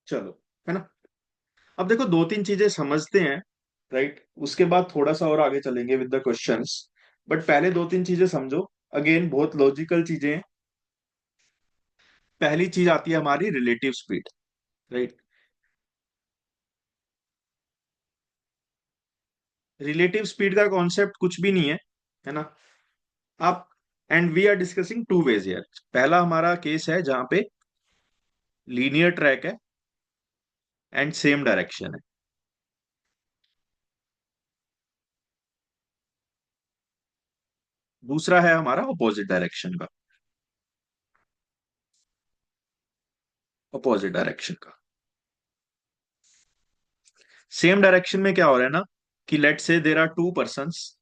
A: चलो, है ना? अब देखो, दो तीन चीजें समझते हैं, राइट? उसके बाद थोड़ा सा और आगे चलेंगे विद द क्वेश्चंस। बट पहले दो तीन चीजें समझो, अगेन बहुत लॉजिकल चीजें हैं। पहली चीज आती है हमारी relative speed, right? Relative speed का कॉन्सेप्ट कुछ भी नहीं है ना? आप, and we are discussing two ways यार। पहला हमारा केस है जहां पे लीनियर ट्रैक है एंड सेम डायरेक्शन है। दूसरा है हमारा अपोजिट डायरेक्शन का, अपोजिट डायरेक्शन का। सेम डायरेक्शन में क्या हो रहा है ना, कि लेट से देर आर टू पर्सन्स,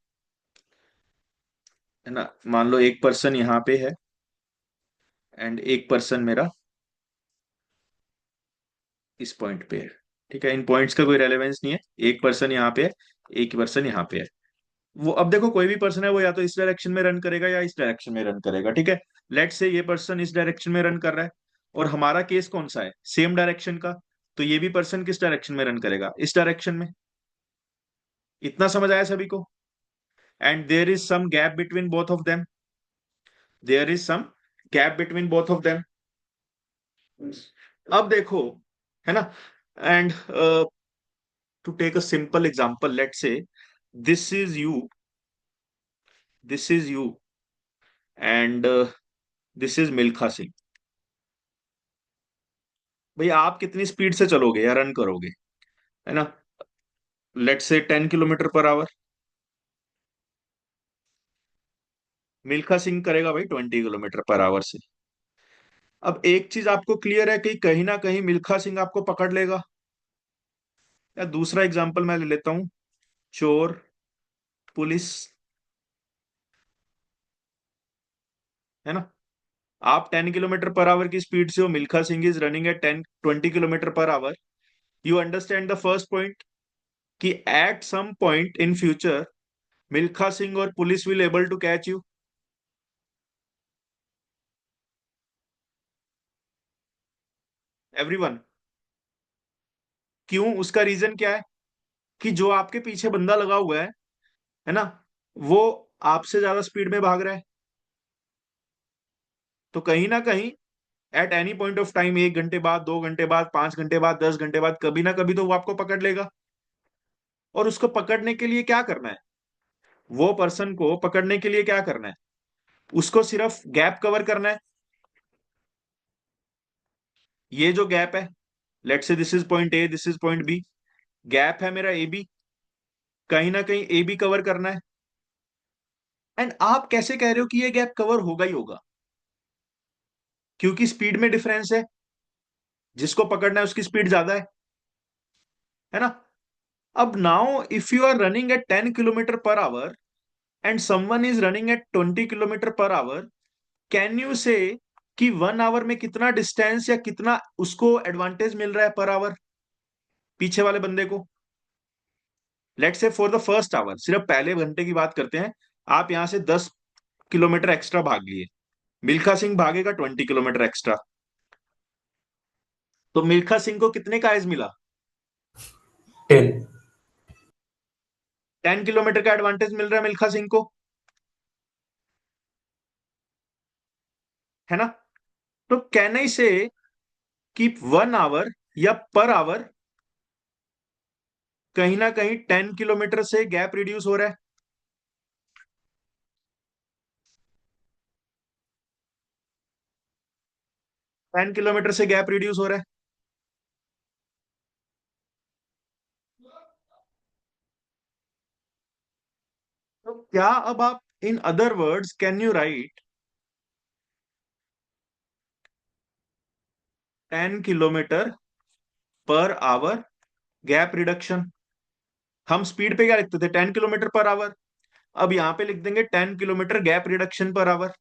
A: है ना? मान लो एक पर्सन यहाँ पे है एंड एक पर्सन मेरा इस पॉइंट पे है। ठीक है, इन पॉइंट्स का कोई रेलेवेंस नहीं है। एक पर्सन यहाँ पे है, एक पर्सन यहाँ पे है। वो, अब देखो, कोई भी पर्सन है वो या तो इस डायरेक्शन में रन करेगा या इस डायरेक्शन में रन करेगा। ठीक है, लेट से ये पर्सन इस डायरेक्शन में रन कर रहा है, और हमारा केस कौन सा है, सेम डायरेक्शन का। तो ये भी पर्सन किस डायरेक्शन में रन करेगा, इस डायरेक्शन में। इतना समझ आया सभी को? And there is some gap between both of them, there is some gap between both of them. अब देखो, है ना? And to take a simple example, let say this is you, this is you, and this is Milkha Singh. भैया आप कितनी speed से चलोगे या रन करोगे, है ना? लेट से 10 kilometre per hour. Milkha Singh करेगा भाई 20 किलोमीटर पर आवर से। अब एक चीज आपको क्लियर है कि कहीं ना कहीं मिल्खा सिंह आपको पकड़ लेगा। या दूसरा एग्जांपल मैं ले लेता हूं, चोर, पुलिस, है ना? आप 10 किलोमीटर पर आवर की स्पीड से हो, Milkha Singh is running at 20 kilometre पर hour. You understand the first point, कि at some point in future Milkha Singh और police will able to catch you, everyone. क्यों? उसका रीजन क्या है? कि जो आपके पीछे बंदा लगा हुआ है ना, वो आपसे ज्यादा स्पीड में भाग रहा है। तो कहीं ना कहीं at any point of time, 1 घंटे बाद, 2 घंटे बाद, 5 घंटे बाद, 10 घंटे बाद, कभी ना कभी तो वो आपको पकड़ लेगा। और उसको पकड़ने के लिए क्या करना है, वो पर्सन को पकड़ने के लिए क्या करना है, उसको सिर्फ गैप कवर करना है। ये जो गैप है, let say this is point A, this is point B, gap है मेरा ए बी, कहीं ना कहीं ए बी कवर करना है। एंड आप कैसे कह रहे हो कि ये गैप कवर होगा ही होगा? क्योंकि स्पीड में डिफरेंस है, जिसको पकड़ना है उसकी स्पीड ज्यादा है ना? अब now if you are running at 10 kilometre पर hour and someone is running at 20 kilometre पर आवर, कैन यू से कि 1 आवर में कितना डिस्टेंस या कितना उसको एडवांटेज मिल रहा है पर आवर, पीछे वाले बंदे को? लेट से फॉर द फर्स्ट आवर, सिर्फ पहले घंटे की बात करते हैं, आप यहां से 10 किलोमीटर एक्स्ट्रा भाग लिए, मिल्खा सिंह भागेगा 20 किलोमीटर एक्स्ट्रा। तो मिल्खा सिंह को कितने का एज मिला?
B: 10।
A: 10 किलोमीटर का एडवांटेज मिल रहा है मिल्खा सिंह को, है ना? तो कैन आई से कि 1 आवर या पर आवर कहीं ना कहीं 10 किलोमीटर से गैप रिड्यूस हो रहा है। 10 किलोमीटर से गैप रिड्यूस हो रहा है। तो क्या अब आप in other words can you right 10 kilometre per hour gap reduction? हम स्पीड पे क्या लिखते थे, 10 किलोमीटर पर आवर। अब यहां पे लिख देंगे 10 किलोमीटर गैप रिडक्शन पर hour,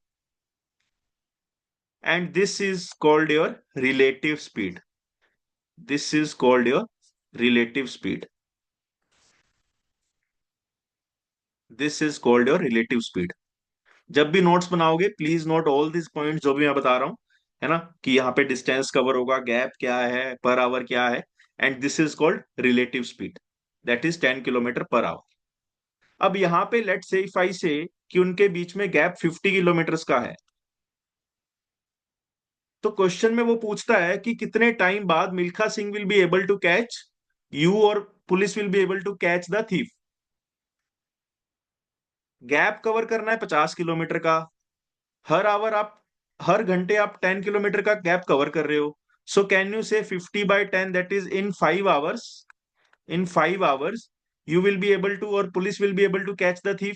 A: and this is called your relative speed. This is called your relative speed. This is called your relative speed. जब भी नोट्स बनाओगे please note all this points जो भी मैं बता रहा हूं, है ना? कि यहाँ पे डिस्टेंस कवर होगा, गैप क्या है, पर आवर क्या है, and this is called relative speed, that is 10 kilometre per hour. अब यहाँ पे लेट से इफ आई से कि उनके बीच में गैप 50 किलोमीटर का है, तो क्वेश्चन में वो पूछता है कि कितने टाइम बाद Milkha Singh will be able to catch you, और police will be able to catch the thief. Gap cover करना है 50 किलोमीटर का, हर आवर आप, हर घंटे आप 10 किलोमीटर का गैप कवर कर रहे हो। So can you say 50/10, that is in 5 hours, in 5 hours you will be able to, और police will be able to catch the thief.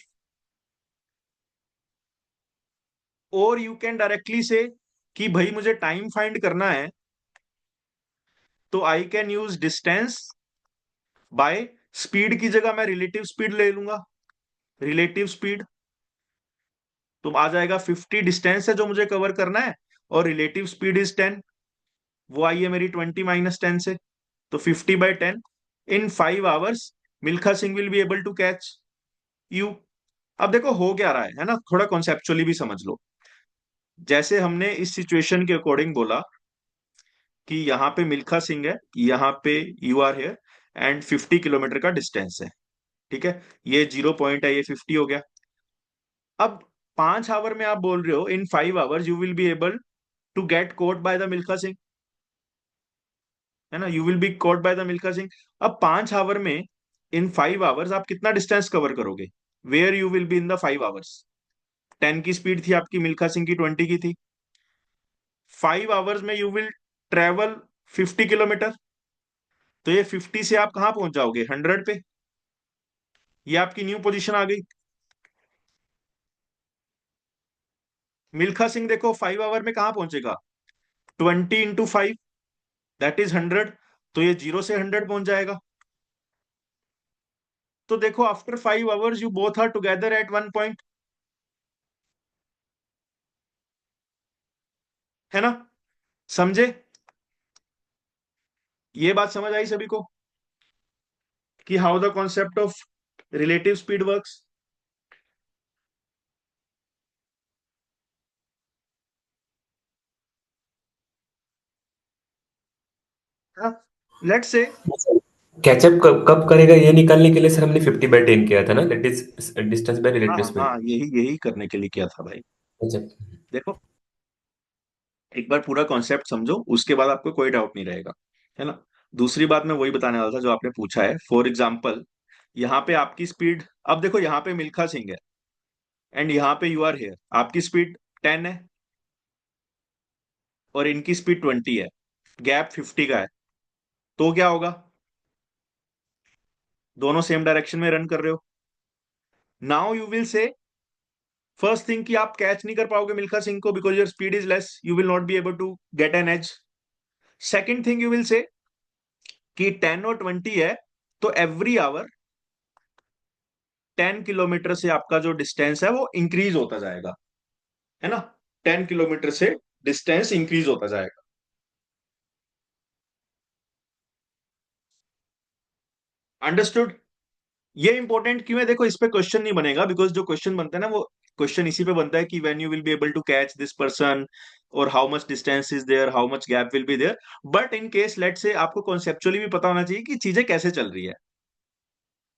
A: और यू कैन डायरेक्टली से कि भाई मुझे टाइम फाइंड करना है, तो I can use distance by speed की जगह मैं रिलेटिव स्पीड ले लूंगा। रिलेटिव स्पीड तो आ जाएगा 50, डिस्टेंस है जो मुझे कवर करना है, और रिलेटिव स्पीड इज 10, वो आई है मेरी 20 - 10 से। तो 50/10 in 5 hours Milkha Singh will be able to catch you. अब देखो हो क्या रहा है ना, थोड़ा कॉन्सेप्चुअली भी समझ लो। जैसे हमने इस सिचुएशन के अकॉर्डिंग बोला कि यहाँ पे मिल्खा सिंह है, यहाँ पे you are here, and 50 kilometre का डिस्टेंस है, ठीक है? ये 0 पॉइंट है, ये 50 हो गया। अब 5 आवर में आप बोल रहे हो in 5 hours you will be able to get caught by the Milkha Singh, है ना? You will be caught by the Milkha Singh. अब 5 आवर में, इन 5 आवर्स आप कितना डिस्टेंस कवर करोगे? Where you will be in the 5 hours? 10 की स्पीड थी आपकी, मिल्खा सिंह की 20 की थी। 5 आवर्स में यू विल ट्रेवल 50 किलोमीटर, तो ये 50 से आप कहां पहुंच जाओगे? 100 पे। ये आपकी न्यू पोजीशन आ गई। मिल्खा सिंह देखो 5 आवर में कहां पहुंचेगा? 20 × 5, दैट इज 100। तो ये 0 से 100 पहुंच जाएगा। तो देखो after 5 hours you both are together at one point, है ना? समझे? ये बात समझ आई सभी को कि how the concept of relative speed works? Let's say,
B: catch up कब कब करेगा ये निकालने के लिए सर हमने 50/10 किया था ना, दैट इज डिस्टेंस बाय
A: हाँ
B: रिलेटिव
A: हाँ,
B: स्पीड।
A: यही यही करने के लिए किया था भाई।
B: अच्छा।
A: देखो एक बार पूरा कॉन्सेप्ट समझो, उसके बाद आपको कोई डाउट नहीं रहेगा, है ना? दूसरी बात मैं वही बताने वाला था जो आपने पूछा है। फॉर एग्जाम्पल यहाँ पे आपकी स्पीड, अब देखो यहाँ पे मिल्खा सिंह है एंड यहाँ पे यू आर हेयर, आपकी स्पीड 10 है और इनकी स्पीड 20 है, गैप 50 का है। तो क्या होगा? दोनों सेम डायरेक्शन में रन कर रहे हो। Now you will say first thing कि आप कैच नहीं कर पाओगे मिल्खा सिंह को, because your speed is less, you will not be able to get an edge. Second thing you will say कि 10 और 20 है, तो एवरी आवर 10 किलोमीटर से आपका जो डिस्टेंस है वो इंक्रीज होता जाएगा, है ना? 10 किलोमीटर से डिस्टेंस इंक्रीज होता जाएगा। अंडरस्टूड? ये इंपॉर्टेंट क्यों है? देखो इस पे क्वेश्चन नहीं बनेगा, बिकॉज जो क्वेश्चन बनता है ना, वो क्वेश्चन इसी पे बनता है कि when you will be able to catch this person, और how much distance is there, how much gap will be there. But in case let say आपको कॉन्सेप्चुअली भी पता होना चाहिए कि चीजें कैसे चल रही है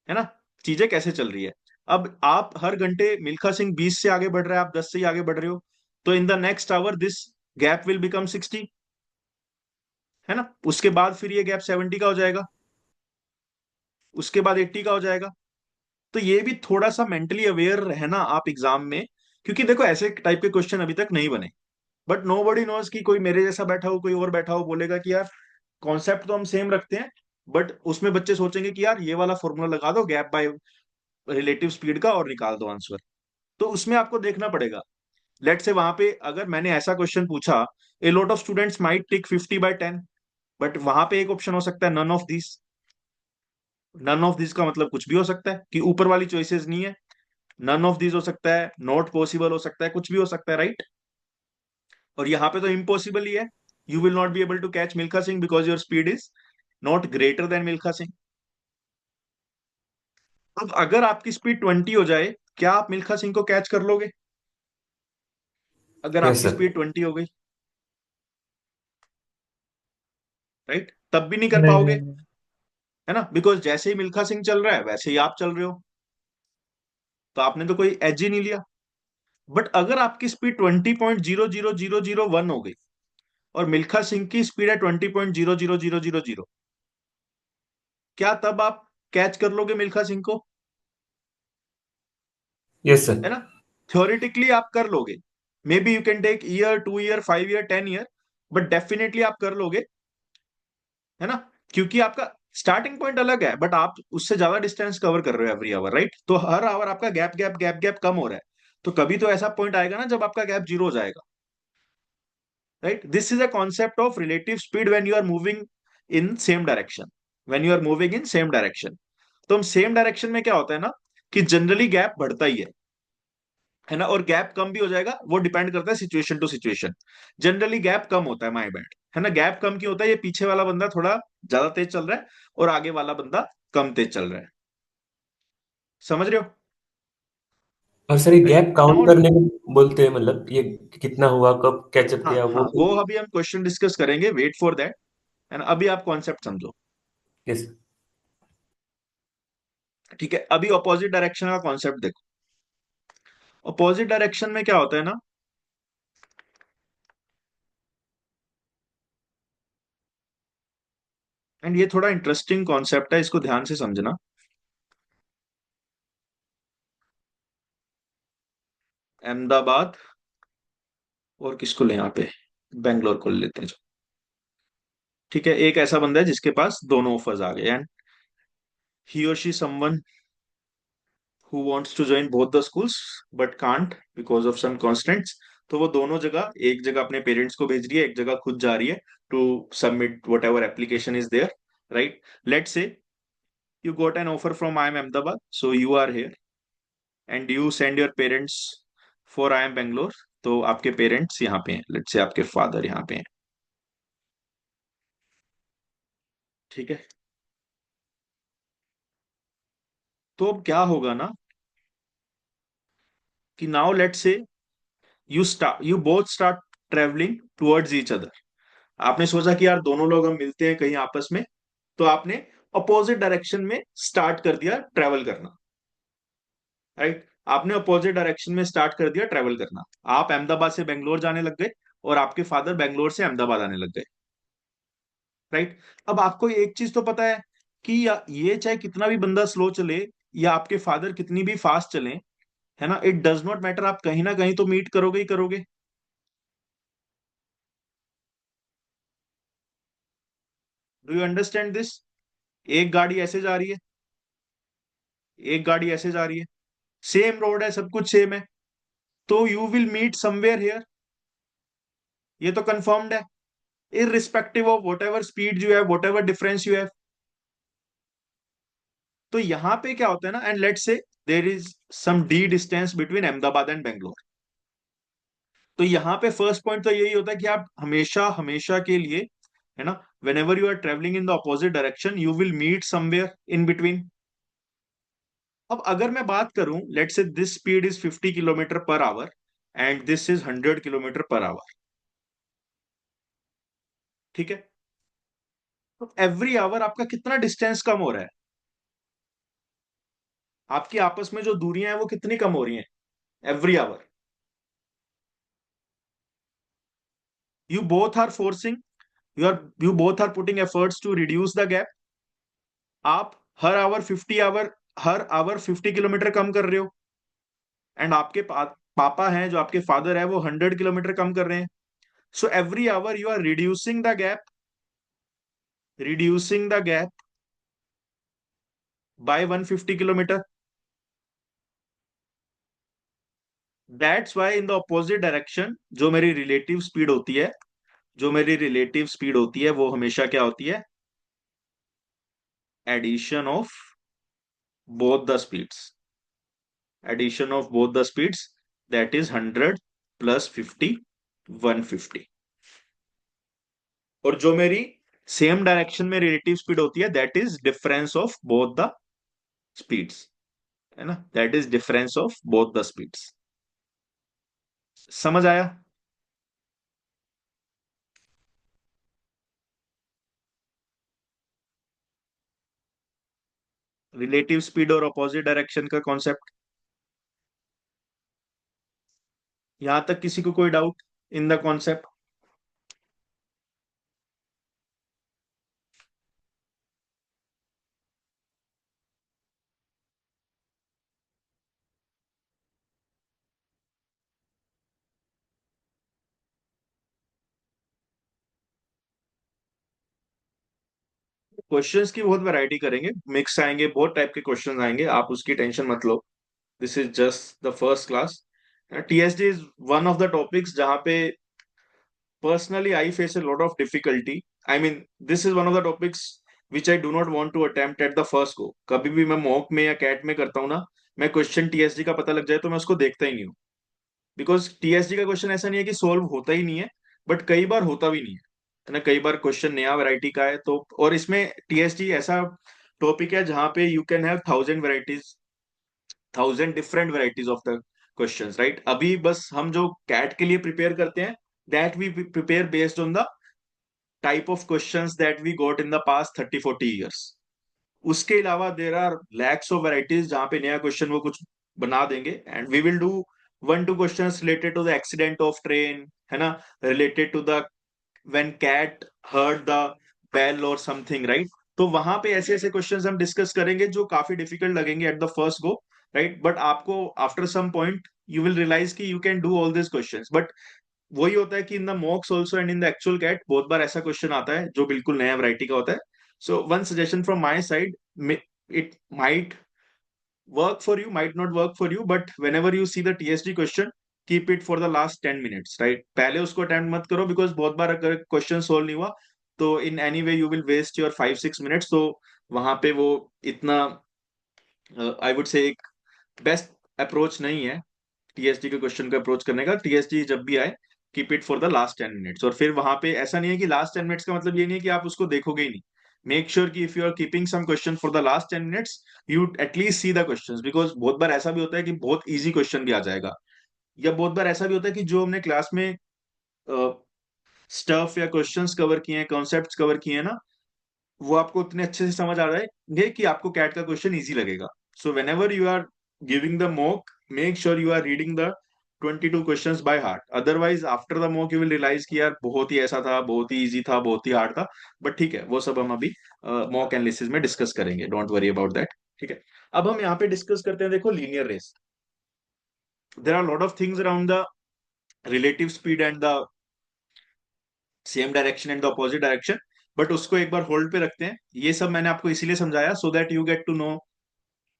A: ना? चीजें कैसे चल रही है। अब आप हर घंटे मिल्खा सिंह 20 से आगे बढ़ रहा है, आप 10 से ही आगे बढ़ रहे हो, तो in the next hour this gap will become 60, है ना। उसके बाद फिर ये गैप 70 का हो जाएगा, उसके बाद 80 का हो जाएगा। तो ये भी थोड़ा सा मेंटली अवेयर रहना आप एग्जाम में, क्योंकि देखो ऐसे टाइप के क्वेश्चन अभी तक नहीं बने। बट नो बडी नोज कि कोई मेरे जैसा बैठा हो, कोई और बैठा हो, बोलेगा कि यार कॉन्सेप्ट तो हम सेम रखते हैं, बट उसमें बच्चे सोचेंगे कि यार ये वाला फॉर्मूला लगा दो गैप बाय रिलेटिव स्पीड का और निकाल दो आंसर। तो उसमें आपको देखना पड़ेगा। लेट से वहां पे अगर मैंने ऐसा क्वेश्चन पूछा, a lot of students might tick 50/10, but वहां पे एक ऑप्शन हो सकता है none of this. None of this का मतलब कुछ भी हो सकता है कि ऊपर वाली चॉइसेस नहीं है। नन ऑफ दिस हो सकता है, नॉट पॉसिबल हो सकता है, कुछ भी हो सकता है, राइट। और यहाँ पे तो इम्पॉसिबल ही है। You will not be able to catch Milkha Singh because your speed is not greater than Milkha Singh. अब अगर आपकी स्पीड 20 हो जाए, क्या आप मिल्खा सिंह को कैच कर लोगे? अगर
B: यस
A: आपकी
B: सर।
A: स्पीड 20 हो गई, राइट, तब भी नहीं कर
B: नहीं
A: पाओगे,
B: नहीं नहीं।
A: है ना, बिकॉज जैसे ही मिल्खा सिंह चल रहा है वैसे ही आप चल रहे हो, तो आपने तो कोई एज ही नहीं लिया। बट अगर आपकी स्पीड 20.00001 हो गई और मिल्खा सिंह की स्पीड है 20.00000, क्या तब आप कैच कर लोगे मिल्खा सिंह को?
B: Yes sir.
A: है ना। थ्योरेटिकली आप कर लोगे। Maybe you can take year, 2 year, 5 year, 10 year, but definitely आप कर लोगे, है ना। क्योंकि आपका स्टार्टिंग पॉइंट अलग है, बट आप उससे ज्यादा डिस्टेंस कवर कर रहे हो एवरी आवर, राइट। तो हर आवर आपका गैप गैप गैप गैप कम हो रहा है। तो कभी तो ऐसा पॉइंट आएगा ना जब आपका गैप जीरो हो जाएगा, right. This is a concept of relative speed when you are moving in same direction. When you are moving in same direction, तो हम सेम डायरेक्शन में क्या होता है ना, कि जनरली गैप बढ़ता ही है ना। और गैप कम भी हो जाएगा, वो डिपेंड करता है situation to situation. Generally gap कम होता है, माय बैड, है ना। गैप कम क्यों होता है? ये पीछे वाला बंदा थोड़ा ज्यादा तेज चल रहा है और आगे वाला बंदा कम तेज चल रहा है। समझ रहे हो?
B: और सर ये
A: राइट
B: गैप काउंट
A: नाउ।
B: करने में बोलते हैं, मतलब ये कितना हुआ, कब कैचअप
A: हाँ
B: किया वो
A: हाँ,
B: भी।
A: वो अभी हम क्वेश्चन डिस्कस करेंगे, वेट फॉर दैट, है ना। अभी आप कॉन्सेप्ट समझो।
B: यस।
A: ठीक है, अभी ऑपोजिट डायरेक्शन का कॉन्सेप्ट देखो। ऑपोजिट डायरेक्शन में क्या होता है ना, एंड ये थोड़ा इंटरेस्टिंग कॉन्सेप्ट है, इसको ध्यान से समझना। अहमदाबाद और किसको ले यहाँ पे, बेंगलोर को ले लेते हैं जो। ठीक है, एक ऐसा बंदा है जिसके पास दोनों ऑफर्स आ गए, and he or she someone who wants to join both the schools but can't because of some constraints। तो वो दोनों जगह, एक जगह अपने पेरेंट्स को भेज रही है, एक जगह खुद जा रही है to submit whatever application is there, right. Let say you got an offer from IIM Ahmedabad, so you are here and you send your parents for IIM Bangalore। तो आपके पेरेंट्स यहाँ पे हैं, लेट से आपके father यहाँ पे हैं, ठीक है। तो अब क्या होगा ना, कि नाउ लेट से you both start travelling towards each other. आपने सोचा कि यार दोनों लोग हम मिलते हैं कहीं आपस में, तो आपने अपोजिट डायरेक्शन में स्टार्ट कर दिया ट्रेवल करना, राइट। आपने अपोजिट डायरेक्शन में स्टार्ट कर दिया ट्रेवल करना। आप अहमदाबाद से बेंगलोर जाने लग गए और आपके फादर बेंगलोर से अहमदाबाद आने लग गए, राइट। अब आपको एक चीज तो पता है कि ये चाहे कितना भी बंदा स्लो चले या आपके फादर कितनी भी फास्ट चले, है ना, इट डज नॉट मैटर, आप कहीं ना कहीं तो मीट करोगे ही करोगे। Do you understand this? एक गाड़ी ऐसे जा रही है, एक गाड़ी ऐसे जा रही है, सेम रोड है, सब कुछ सेम है, तो you will meet somewhere here. ये तो कंफर्म्ड है, irrespective of whatever speed you have, whatever difference you have. तो यहां पे क्या होता है ना, and let's say there is some D distance between Ahmedabad and Bangalore. तो यहाँ पे फर्स्ट पॉइंट तो यही होता है कि आप हमेशा हमेशा के लिए, है ना, whenever you are travelling in the opposite direction you will meet somewhere in between. अब अगर मैं बात करूं, let say this speed is 50 kilometre पर hour and this is 100 kilometre पर आवर, ठीक है। तो एवरी आवर आपका कितना डिस्टेंस कम हो रहा है? आपकी आपस में जो दूरियां हैं वो कितनी कम हो रही हैं every hour? You both are forcing, you both are putting efforts to reduce the gap. आप हर आवर 50 किलोमीटर कम कर रहे हो, एंड आपके पापा हैं जो आपके फादर है वो 100 किलोमीटर कम कर रहे हैं। So every hour you are reducing the gap by 150 kilometre. That's why in the opposite direction जो मेरी रिलेटिव स्पीड होती है वो हमेशा क्या होती है? Addition of both the speeds. Addition of both the speeds, that is 100 plus 50, 150। और जो मेरी सेम डायरेक्शन में रिलेटिव स्पीड होती है, that is difference of both the speeds, है ना? That is difference of both the speeds. समझ आया? रिलेटिव स्पीड और अपोजिट डायरेक्शन का कॉन्सेप्ट। यहां तक किसी को कोई doubt in the concept? Questions की बहुत वैरायटी करेंगे, मिक्स आएंगे, बहुत टाइप के क्वेश्चंस आएंगे, आप उसकी टेंशन मत लो। This is just the first class. TSD is one of the topics जहां पे personally I face a lot of difficulty. I mean, this is one of the topics which I do not want to attempt at the first go. कभी भी मैं mock में या cat में करता हूँ ना, मैं क्वेश्चन टीएसडी का पता लग जाए तो मैं उसको देखता ही नहीं हूँ। बिकॉज टीएसडी का क्वेश्चन ऐसा नहीं है कि सोल्व होता ही नहीं है, बट कई बार होता भी नहीं है ना। कई बार क्वेश्चन नया वैरायटी का है तो, और इसमें टीएसडी ऐसा टॉपिक है जहां पे you can have 1000 varieties, 1000 different varieties of the questions, right? अभी बस हम जो कैट के लिए प्रिपेयर करते हैं, that we prepare based on the type of questions that we got in the past 30-40 years। उसके अलावा there are lacks of varieties जहां पे नया क्वेश्चन वो कुछ बना देंगे, and we will do 1-2 questions related to the accident of train, है ना, related to the when cat heard the bell और समथिंग, राइट? तो वहां पे ऐसे ऐसे क्वेश्चंस हम डिस्कस करेंगे जो काफी डिफिकल्ट लगेंगे at the first go, right? But आपको after some point you will realise कि you can do all this questions. But वही होता है कि in the mocks also and in the actual CAT बहुत बार ऐसा क्वेश्चन आता है जो बिल्कुल नया वैरायटी का होता है। So one suggestion from my side, it might work for you, might not work for you, but whenever you see the TSD question, keep it for the last 10 minutes, right? पहले उसको attempt मत करो, because बहुत बार अगर question solve नहीं हुआ तो in any way you will waste your 5-6 minutes. तो वहां पे वो इतना, आई वुड से, एक बेस्ट अप्रोच नहीं है टीएसडी के क्वेश्चन को अप्रोच करने का। टीएसडी जब भी आए, keep it for the last 10 minutes. और फिर वहां पे ऐसा नहीं है कि लास्ट 10 मिनट्स का मतलब ये नहीं है कि आप उसको देखोगे ही नहीं। मेक श्योर कि if you are keeping some question for the last 10 minutes, you at least see the questions, because बहुत बार ऐसा भी होता है कि बहुत इजी क्वेश्चन भी आ जाएगा, या बहुत बार ऐसा भी होता है कि जो हमने क्लास में स्टफ या क्वेश्चंस कवर किए हैं, कॉन्सेप्ट्स कवर किए हैं ना, वो आपको उतने अच्छे से समझ आ जाएंगे कि आपको कैट का क्वेश्चन इजी लगेगा। So whenever you are giving the mock, make sure you are reading the 22 questions by heart. Otherwise after the mock you will realise कि यार बहुत ही ऐसा था, बहुत ही इजी था, बहुत ही हार्ड था। बट ठीक है, वो सब हम अभी मॉक एनालिसिस में डिस्कस करेंगे, डोंट वरी अबाउट दैट। ठीक है, अब हम यहाँ पे डिस्कस करते हैं, देखो, linear race. There are lot of things around the relative speed and the same direction and the opposite direction, but उसको एक बार होल्ड पे रखते हैं। ये सब मैंने आपको इसीलिए समझाया so that you get to know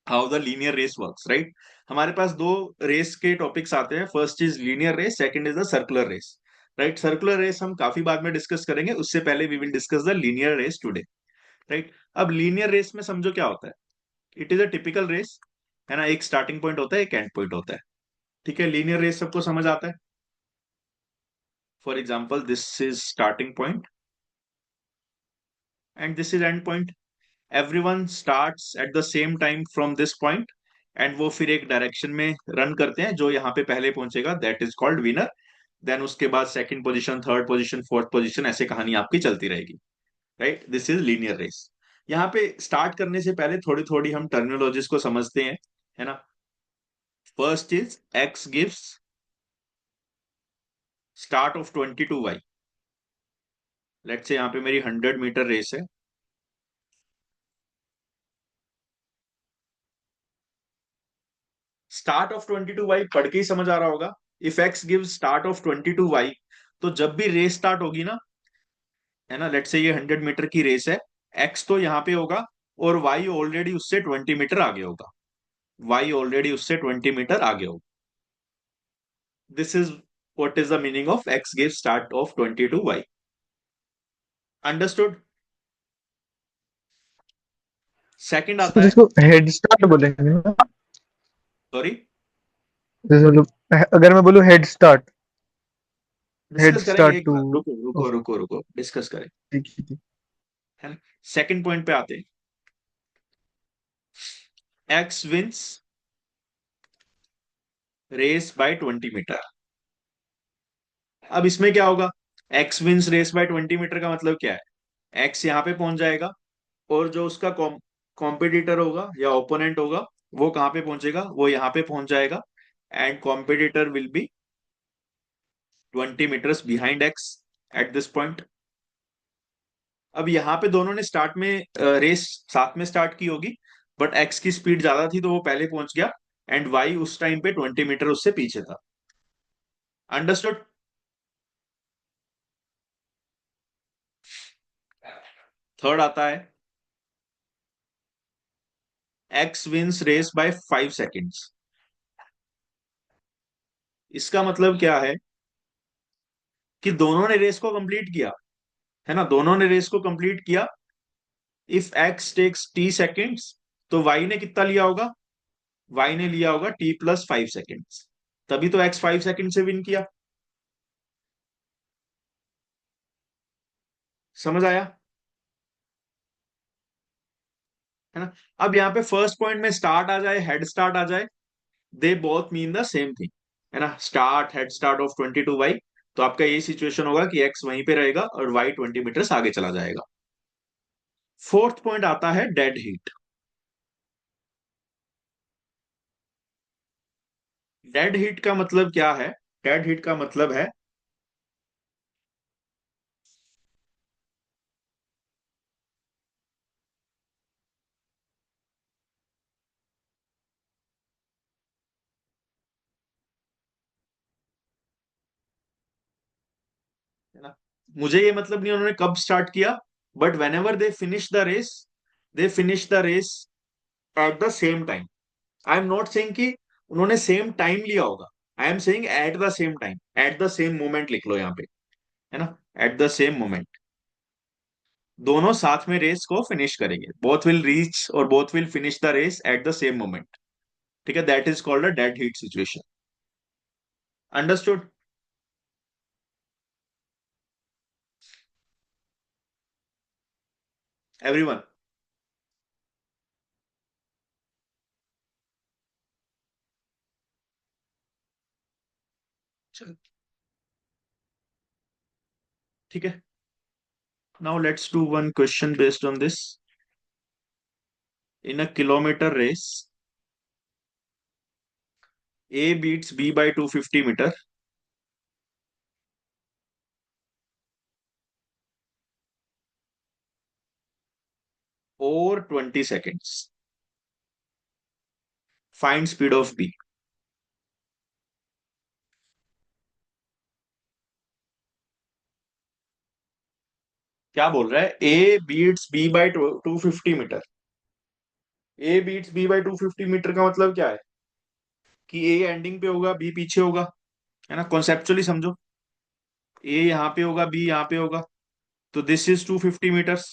A: how the linear race works, right? हमारे पास दो रेस के टॉपिक्स आते हैं, first is linear race, second is the circular race, right? Circular race हम काफी बाद में डिस्कस करेंगे, उससे पहले we will discuss the linear race today, right? अब लीनियर रेस में समझो क्या होता है। It is a typical race, है ना? एक स्टार्टिंग पॉइंट होता है, एक एंड पॉइंट होता है। ठीक है, लीनियर रेस सबको समझ आता है। For example, this is starting point and this is and point. Everyone starts at the same time from this point, and वो फिर एक डायरेक्शन में रन करते हैं, जो यहाँ पे पहले पहुंचेगा that is called winner. Then उसके बाद second position, third position, fourth position, ऐसे कहानी आपकी चलती रहेगी, right? This is linear race. यहाँ पे स्टार्ट करने से पहले थोड़ी थोड़ी हम टर्मिनोलॉजीज को समझते हैं। है ना। First is x gives start of 22y। Let's say यहाँ पे मेरी 100 मीटर रेस है। स्टार्ट ऑफ 22y पढ़ के ही समझ आ रहा होगा। If x gives start of 22y, तो जब भी रेस स्टार्ट होगी ना, है ना, लेट्स से ये 100 मीटर की रेस है, एक्स तो यहाँ पे होगा और वाई ऑलरेडी उससे 20 मीटर आगे होगा। वाई ऑलरेडी उससे 20 मीटर आगे होगा। This is what is the meaning of x give start of 22y। Understood. Second आता
C: सर
A: है।
C: इसको हेड स्टार्ट बोलेंगे ना?
A: सॉरी,
C: जैसे मतलब अगर मैं बोलूँ हेड
A: डिस्कस करेंगे
C: स्टार्ट
A: एक
C: टू।
A: बार, रुको रुको रुको रुको, डिस्कस करें।
C: ठीक है ठीक।
A: है ना। सेकंड पॉइंट पे आते हैं। X wins race by 20 metre. अब इसमें क्या होगा? X wins race by 20 metre का मतलब क्या है? एक्स यहाँ पे पहुंच जाएगा और जो उसका कॉम्पिटिटर होगा या ओपोनेंट होगा, वो कहाँ पे पहुंचेगा? वो यहाँ पे पहुंच जाएगा। And competitor will be 20 metres behind X at this point. अब यहाँ पे दोनों ने स्टार्ट में रेस साथ में स्टार्ट की होगी, बट एक्स की स्पीड ज्यादा थी तो वो पहले पहुंच गया, एंड वाई उस टाइम पे 20 मीटर उससे पीछे था। अंडरस्टूड। थर्ड आता है, X wins race by 5 seconds. इसका मतलब क्या है? कि दोनों ने रेस को कंप्लीट किया, है ना, दोनों ने रेस को कंप्लीट किया। If X takes t seconds, तो वाई ने कितना लिया होगा? वाई ने लिया होगा t+5 सेकेंड्स। तभी तो एक्स 5 सेकेंड से विन किया। समझ आया? है ना। अब यहाँ पे फर्स्ट पॉइंट में स्टार्ट आ जाए, हेड स्टार्ट आ जाए, they both mean the same thing. है ना, start head start of 22y, तो आपका यही सिचुएशन होगा कि एक्स वहीं पे रहेगा और वाई 20 मीटर आगे चला जाएगा। फोर्थ पॉइंट आता है डेड हीट। डेड हीट का मतलब क्या है? डेड हीट का मतलब है, है ना, मुझे ये मतलब नहीं उन्होंने कब स्टार्ट किया, but whenever they finish the race, they finish the race at the same time. I am not saying कि उन्होंने सेम टाइम लिया होगा, I am saying at the same time, at the same moment लिख लो यहाँ पे, है ना, एट द सेम मोमेंट। दोनों साथ में रेस को फिनिश करेंगे, बोथ विल रीच और both will finish the race at the same moment. ठीक है, that is called a dead heat situation. Understood everyone? ठीक है। Now let's do one question based on this. In a kilometre race, A beats B by 250 meter over 20 seconds. Find speed of B. क्या बोल रहा है? A beats B by 250 metre. A beats B by 250 metre का मतलब क्या है? कि A ending पे होगा, B पीछे होगा। है ना, कॉन्सेप्चुअली समझो। A यहाँ पे होगा, B यहाँ पे होगा, तो दिस इज 250 मीटर्स,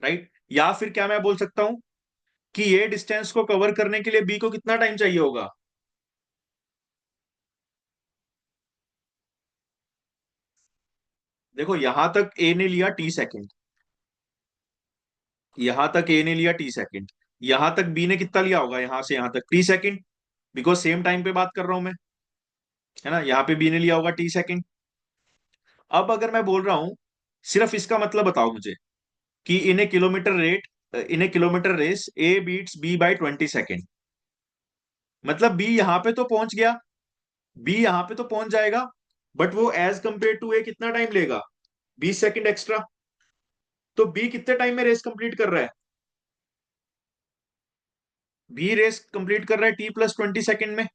A: राइट। या फिर क्या मैं बोल सकता हूं कि ये डिस्टेंस को कवर करने के लिए B को कितना टाइम चाहिए होगा? देखो, यहां तक A ने लिया t सेकेंड, यहां तक ए ने लिया t सेकेंड, यहां तक बी ने कितना लिया होगा यहां से यहां तक t second, because same time पे बात कर रहा हूं मैं। है ना, यहाँ पे बी ने लिया होगा t सेकेंड। अब अगर मैं बोल रहा हूं, सिर्फ इसका मतलब बताओ मुझे कि in a kilometre rate in a kilometre race A beats B by 20 second. मतलब बी यहां पे तो पहुंच गया, बी यहां पे तो पहुंच जाएगा, बट वो एज कंपेयर टू ए कितना टाइम लेगा, 20 सेकेंड एक्स्ट्रा। तो बी कितने टाइम में रेस कंप्लीट कर रहा है, बी रेस कंप्लीट कर रहा है T+20 सेकेंड में।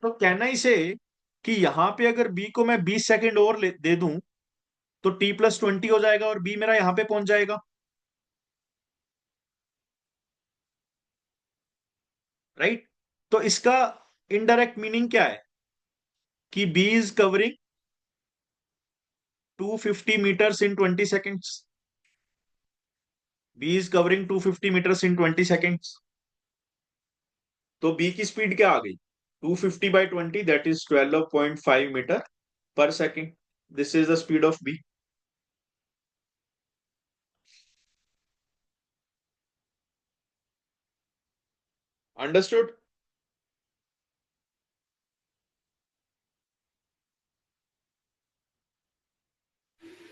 A: तो कहना इसे कि यहां पे अगर बी को मैं 20 सेकेंड और दे दूं तो T+20 हो जाएगा और बी मेरा यहां पे पहुंच जाएगा, राइट। तो इसका इनडायरेक्ट मीनिंग क्या है कि B is covering 250 metres in 20 seconds, B is covering 250 metres in 20 seconds. तो बी की स्पीड क्या आ गई, 250/20, that is 12.5 metre per second. This is the speed of B. Understood.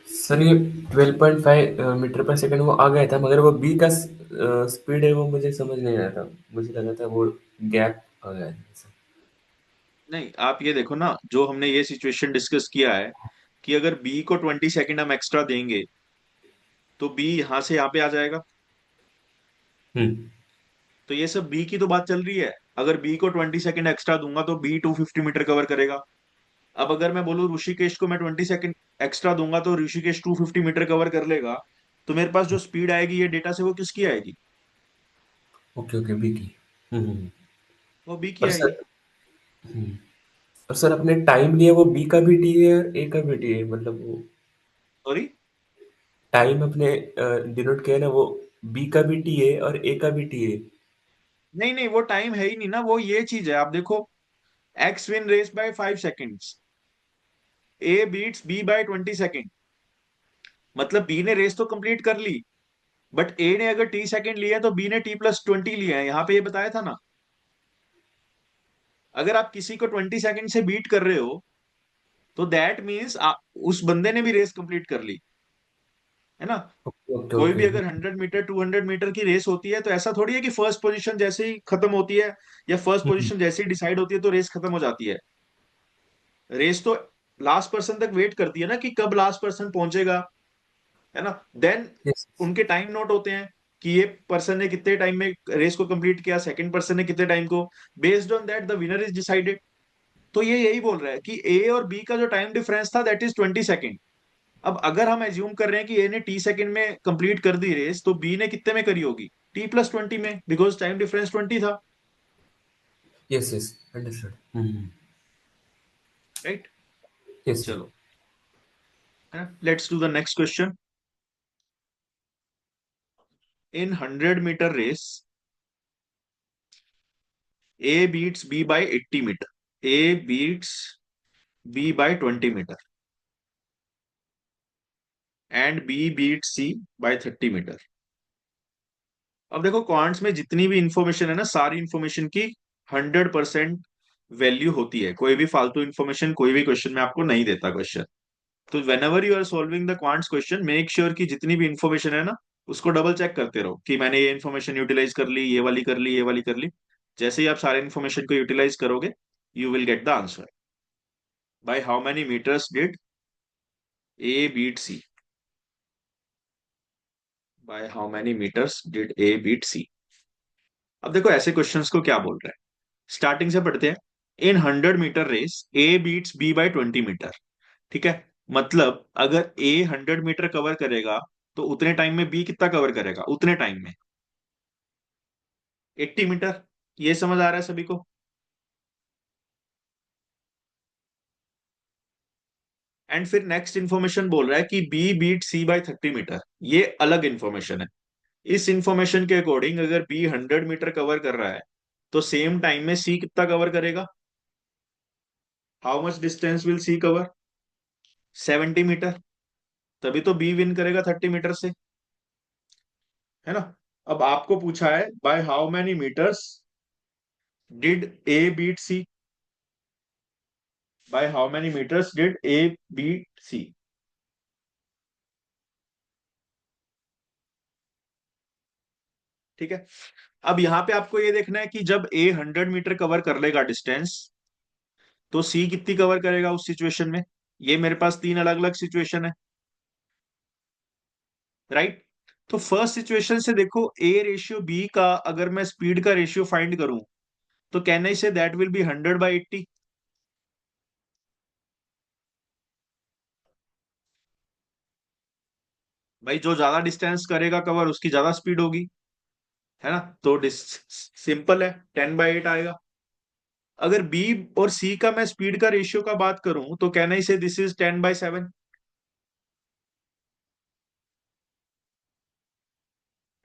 B: Sir ये 12.5 मीटर पर सेकंड वो आ गया था, मगर वो बी का स्पीड है वो मुझे समझ नहीं आया था। मुझे लगा था वो गैप आ गया है सर।
A: नहीं, आप ये देखो ना, जो हमने ये सिचुएशन डिस्कस किया है कि अगर बी को 20 सेकेंड हम एक्स्ट्रा देंगे तो बी यहां से यहां पे आ जाएगा।
B: हम्म।
A: तो ये सब बी की तो बात चल रही है। अगर बी को 20 सेकेंड एक्स्ट्रा दूंगा तो बी 250 मीटर कवर करेगा। अब अगर मैं बोलूँ ऋषिकेश को मैं 20 सेकेंड एक्स्ट्रा दूंगा तो ऋषिकेश 250 मीटर कवर कर लेगा। तो मेरे पास जो स्पीड आएगी ये डेटा से वो किसकी आएगी,
B: ओके ओके, बी की। हम्म।
A: वो बी की
B: और
A: आएगी।
B: सर, हम्म, और सर अपने टाइम लिया वो बी का भी टी है और ए का भी टी है, मतलब वो
A: सॉरी।
B: टाइम अपने डिनोट किया है ना, वो बी का भी टी है और ए का भी टी है।
A: नहीं नहीं, वो टाइम है ही नहीं ना, वो ये चीज है। आप देखो, X win race by 5 seconds, A beats B by 20 second. मतलब बी ने रेस तो कंप्लीट कर ली, बट ए ने अगर T सेकेंड लिया है तो बी ने T+20 लिया है, यहाँ पे ये बताया था ना। अगर आप किसी को 20 सेकेंड से बीट कर रहे हो तो दैट मीन्स उस बंदे ने भी रेस कंप्लीट कर ली, है ना।
B: ओके ओके
A: कोई भी
B: ओके।
A: अगर 100 मीटर 200 मीटर की रेस होती है तो ऐसा थोड़ी है कि फर्स्ट पोजीशन जैसे ही खत्म होती है या फर्स्ट
B: हम्म।
A: पोजीशन जैसे ही डिसाइड होती है तो रेस खत्म हो जाती है। रेस तो लास्ट पर्सन तक वेट करती है ना कि कब लास्ट पर्सन पहुंचेगा, है ना। Then
B: yes.
A: उनके टाइम नोट होते हैं कि ये पर्सन ने कितने टाइम में रेस को कंप्लीट किया, सेकंड पर्सन ने कितने टाइम को। Based on that the winner is decided. तो ये यही बोल रहा है कि ए और बी का जो टाइम डिफरेंस था दैट इज 20 सेकेंड। अब अगर हम एज्यूम कर रहे हैं कि ए ने T सेकेंड में कंप्लीट कर दी रेस तो बी ने कितने में करी होगी, T+20 में, बिकॉज टाइम डिफरेंस 20 था,
B: yes yes, understood. Hmm.
A: Right.
B: Yes sir.
A: चलो, let's do the next question. In 100 metre race A beats B by 80 metre, A beats B by 20 metre and B beat C by 30 metre. अब देखो, quants में जितनी भी information है ना, सारी information की 100% वैल्यू होती है। कोई भी फालतू इंफॉर्मेशन कोई भी क्वेश्चन में आपको नहीं देता क्वेश्चन। तो whenever you are solving the quants question, make sure कि जितनी भी इंफॉर्मेशन है ना उसको डबल चेक करते रहो कि मैंने ये इन्फॉर्मेशन यूटिलाइज कर ली, ये वाली कर ली, ये वाली कर ली। जैसे ही आप सारे इन्फॉर्मेशन को यूटिलाइज करोगे you will get the answer. By how many metres did A beat C, by how many metres did A beat C. अब देखो ऐसे क्वेश्चंस को क्या बोल रहे हैं, स्टार्टिंग से पढ़ते हैं। In 100 metre race A beats B by 20 metre. ठीक है, मतलब अगर ए 100 मीटर कवर करेगा तो उतने टाइम में बी कितना कवर करेगा, उतने टाइम में 80 मीटर। ये समझ आ रहा है सभी को। एंड फिर नेक्स्ट इंफॉर्मेशन बोल रहा है कि B beat C by 30 metre. ये अलग इंफॉर्मेशन है। इस इंफॉर्मेशन के अकॉर्डिंग अगर बी 100 मीटर कवर कर रहा है तो सेम टाइम में सी कितना कवर करेगा, how much distance will C cover, 70 metre. तभी तो बी विन करेगा 30 मीटर से, है ना। अब आपको पूछा है by how many metres did A beat C, by how many metres did A beat C. ठीक है। अब यहाँ पे आपको ये देखना है कि जब ए 100 मीटर कवर कर लेगा डिस्टेंस, तो सी कितनी कवर करेगा उस सिचुएशन में। ये मेरे पास तीन अलग अलग सिचुएशन है, राइट। तो फर्स्ट सिचुएशन से देखो, ए रेशियो बी का अगर मैं स्पीड का रेशियो फाइंड करूं, तो can I say that will be 100/80। भाई जो ज्यादा डिस्टेंस करेगा कवर, उसकी ज्यादा स्पीड होगी, है ना। तो सिंपल है, 10/8 आएगा। अगर बी और सी का मैं स्पीड का रेशियो का बात करूं, तो can I say this is 10/7।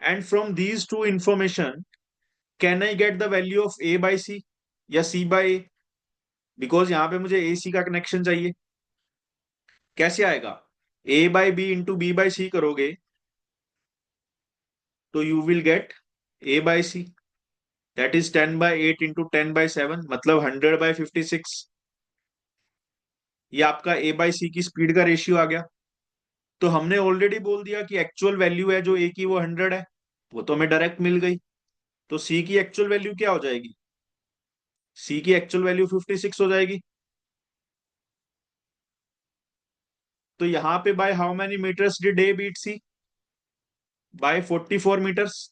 A: And from these two information, can I get the value of A by C या सी बाई ए, बिकॉज यहां पे मुझे ए सी का कनेक्शन चाहिए। कैसे आएगा, A by B into B by C करोगे तो you will get A by C, that is 10/8 into 10/7, मतलब 100/56। ये आपका ए बाई सी की स्पीड का रेशियो आ गया। तो हमने ऑलरेडी बोल दिया कि एक्चुअल वैल्यू है जो ए की वो 100 है, वो तो हमें डायरेक्ट मिल गई। तो सी की एक्चुअल वैल्यू क्या हो जाएगी, सी की एक्चुअल वैल्यू 56 हो जाएगी। तो यहाँ पे by how many metres did A beat C, by 44 metres.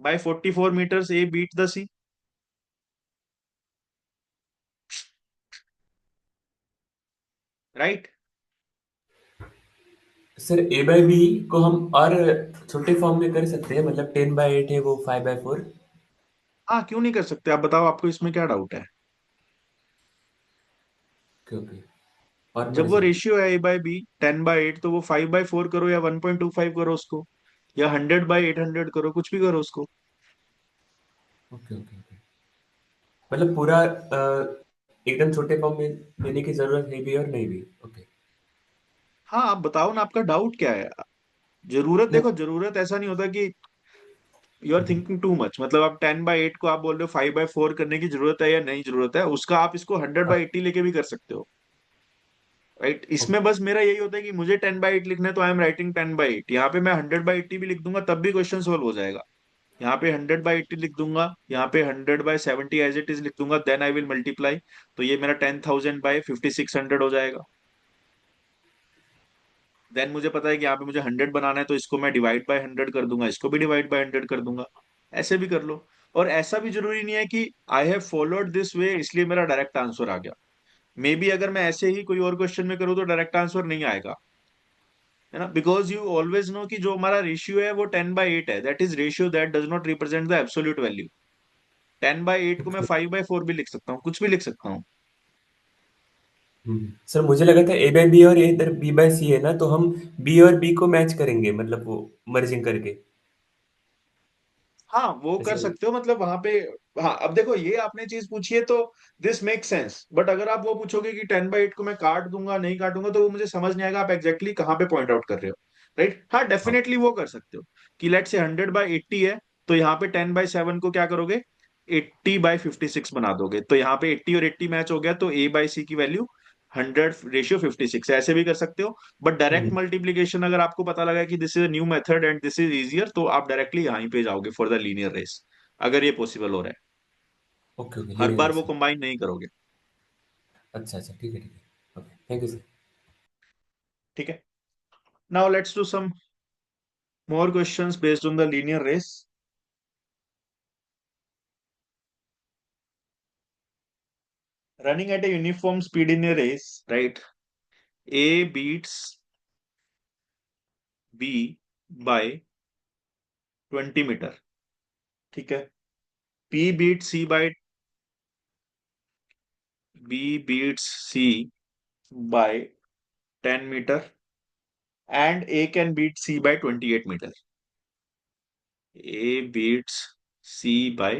A: By 44 metres A beat the C, right.
B: Sir A by B को हम और छोटे फॉर्म में कर सकते हैं, मतलब 10/8 है वो 5/4।
A: हाँ, क्यों नहीं कर सकते, आप बताओ, आपको इसमें क्या डाउट है।
B: ओके, और
A: जब
B: बड़े
A: वो
B: सर।
A: रेशियो है A/B 10/8, तो वो 5/4 करो या 1.25 करो उसको, या 100/800 करो, कुछ भी करो उसको।
B: ओके ओके ओके, मतलब पूरा एकदम छोटे फॉर्म में लेने की जरूरत है भी और नहीं भी। ओके।
A: हाँ, आप बताओ ना, आपका डाउट क्या है। जरूरत,
B: नहीं।
A: देखो जरूरत ऐसा नहीं होता कि you are thinking too much, मतलब आप 10/8 को आप बोल रहे हो 5/4 करने की जरूरत है या नहीं जरूरत है, उसका आप इसको हंड्रेड
B: हाँ।
A: बाई एट्टी लेके भी कर सकते हो, राइट। इसमें
B: ओके।
A: बस मेरा यही होता है कि मुझे 10/8 लिखना है, तो आई एम राइटिंग 10/8। यहाँ पे मैं 100/80 भी लिख दूंगा तब भी क्वेश्चन सोल्व हो जाएगा। यहाँ पे 100/80 लिख दूंगा, यहाँ पे 100/70 एज इट इज लिख दूंगा, देन आई विल मल्टीप्लाई। तो ये मेरा 10,000/5600 हो जाएगा। देन मुझे पता है कि यहाँ पे मुझे 100 बनाना है, तो इसको मैं डिवाइड बाय 100 कर दूंगा, इसको भी डिवाइड बाय 100 कर दूंगा। ऐसे भी कर लो। और ऐसा भी जरूरी नहीं है कि I have followed this way इसलिए मेरा डायरेक्ट आंसर आ गया। मे बी अगर मैं ऐसे ही कोई और क्वेश्चन में करूँ तो डायरेक्ट आंसर नहीं आएगा, है ना। बिकॉज यू ऑलवेज नो कि जो हमारा रेशियो है वो 10/8 है, that is ratio that does not represent the absolute value. 10/8 को मैं 5/4 भी लिख सकता हूँ, कुछ भी लिख सकता हूँ।
B: सर मुझे लगा था ए बाई बी और इधर बी बाई सी है ना, तो हम बी और बी को मैच करेंगे, मतलब वो मर्जिंग करके।
A: हाँ, वो कर
B: ऐसा।
A: सकते हो, मतलब वहां पे। हाँ, अब देखो, ये आपने चीज पूछी है तो दिस मेक सेंस, बट अगर आप वो पूछोगे कि 10/8 को मैं काट दूंगा नहीं काटूंगा, तो वो मुझे समझ नहीं आएगा आप एग्जैक्टली कहाँ पे पॉइंट आउट कर रहे हो, राइट। हाँ,
B: हाँ।
A: डेफिनेटली वो कर सकते हो कि लेट से 100/80 है, तो यहाँ पे 10/7 को क्या करोगे, 80/56 बना दोगे, तो यहाँ पे 80 और 80 मैच हो गया, तो A/C की वैल्यू 100/56, ऐसे भी कर सकते हो। But direct
B: hmm.
A: मल्टीप्लीकेशन अगर आपको पता लगा कि this is a new method and this is easier, तो आप डायरेक्टली यहीं पे जाओगे फॉर द लीनियर रेस, अगर ये पॉसिबल हो रहा है।
B: ओके ओके,
A: हर
B: लीनियर
A: बार वो
B: रेस।
A: कंबाइन नहीं करोगे।
B: अच्छा अच्छा, ठीक है ठीक है। Okay, thank you sir.
A: ठीक है। Now let's do some more questions based on the linear race. Running at a uniform speed in a race, right? A beats B by 20 metre, ठीक है। P beats C by B beats C by 10 metre, and A can beat C by 28 metre. A beats C by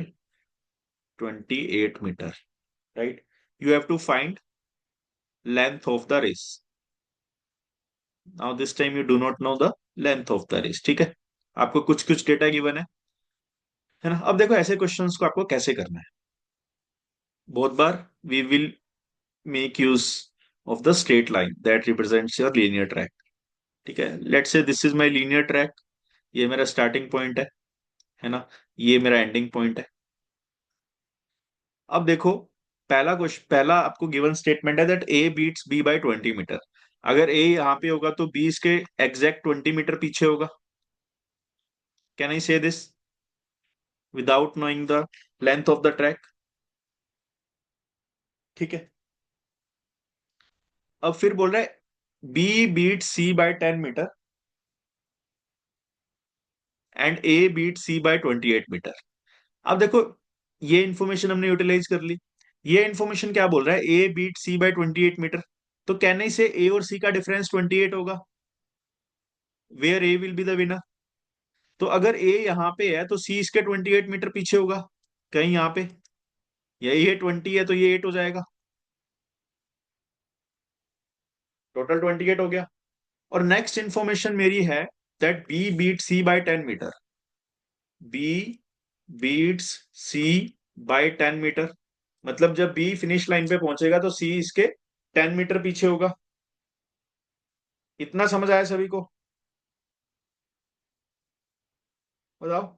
A: 28 metre, right? You have to find length of the race. Now this time you do not know the length of the race, ठीक है। आपको कुछ कुछ data given है ना। अब देखो ऐसे क्वेश्चंस को आपको कैसे करना है। बहुत बार we will make use of the straight line that represents your linear track, ठीक है। Let's say this is my linear track, ये मेरा स्टार्टिंग पॉइंट है ना, ये मेरा एंडिंग पॉइंट है। अब देखो, पहला आपको गिवन स्टेटमेंट है that A beats B by 20 metre. अगर ए यहाँ पे होगा तो बी इसके एग्जैक्ट 20 मीटर पीछे होगा। Can I say this without knowing the length of the track? ठीक है। अब फिर बोल रहा है B beat C by 10 metre and A beat C by 28 metre. अब देखो, ये इंफॉर्मेशन हमने यूटिलाइज कर ली। ये इंफॉर्मेशन क्या बोल रहा है, ए बीट सी बाय 28 मीटर। तो कहने से ए और सी का डिफरेंस 28 होगा, where A will be the winner. तो अगर ए यहाँ पे है तो सी इसके 28 मीटर पीछे होगा, कहीं यहाँ पे। यही है 20 है तो ये 8 हो जाएगा, टोटल 28 हो गया। और नेक्स्ट इंफॉर्मेशन मेरी है that B beat C by 10 metre. B beats C by 10 metre, मतलब जब बी फिनिश लाइन पे पहुंचेगा तो सी इसके 10 मीटर पीछे होगा। इतना समझ आया सभी को? बताओ।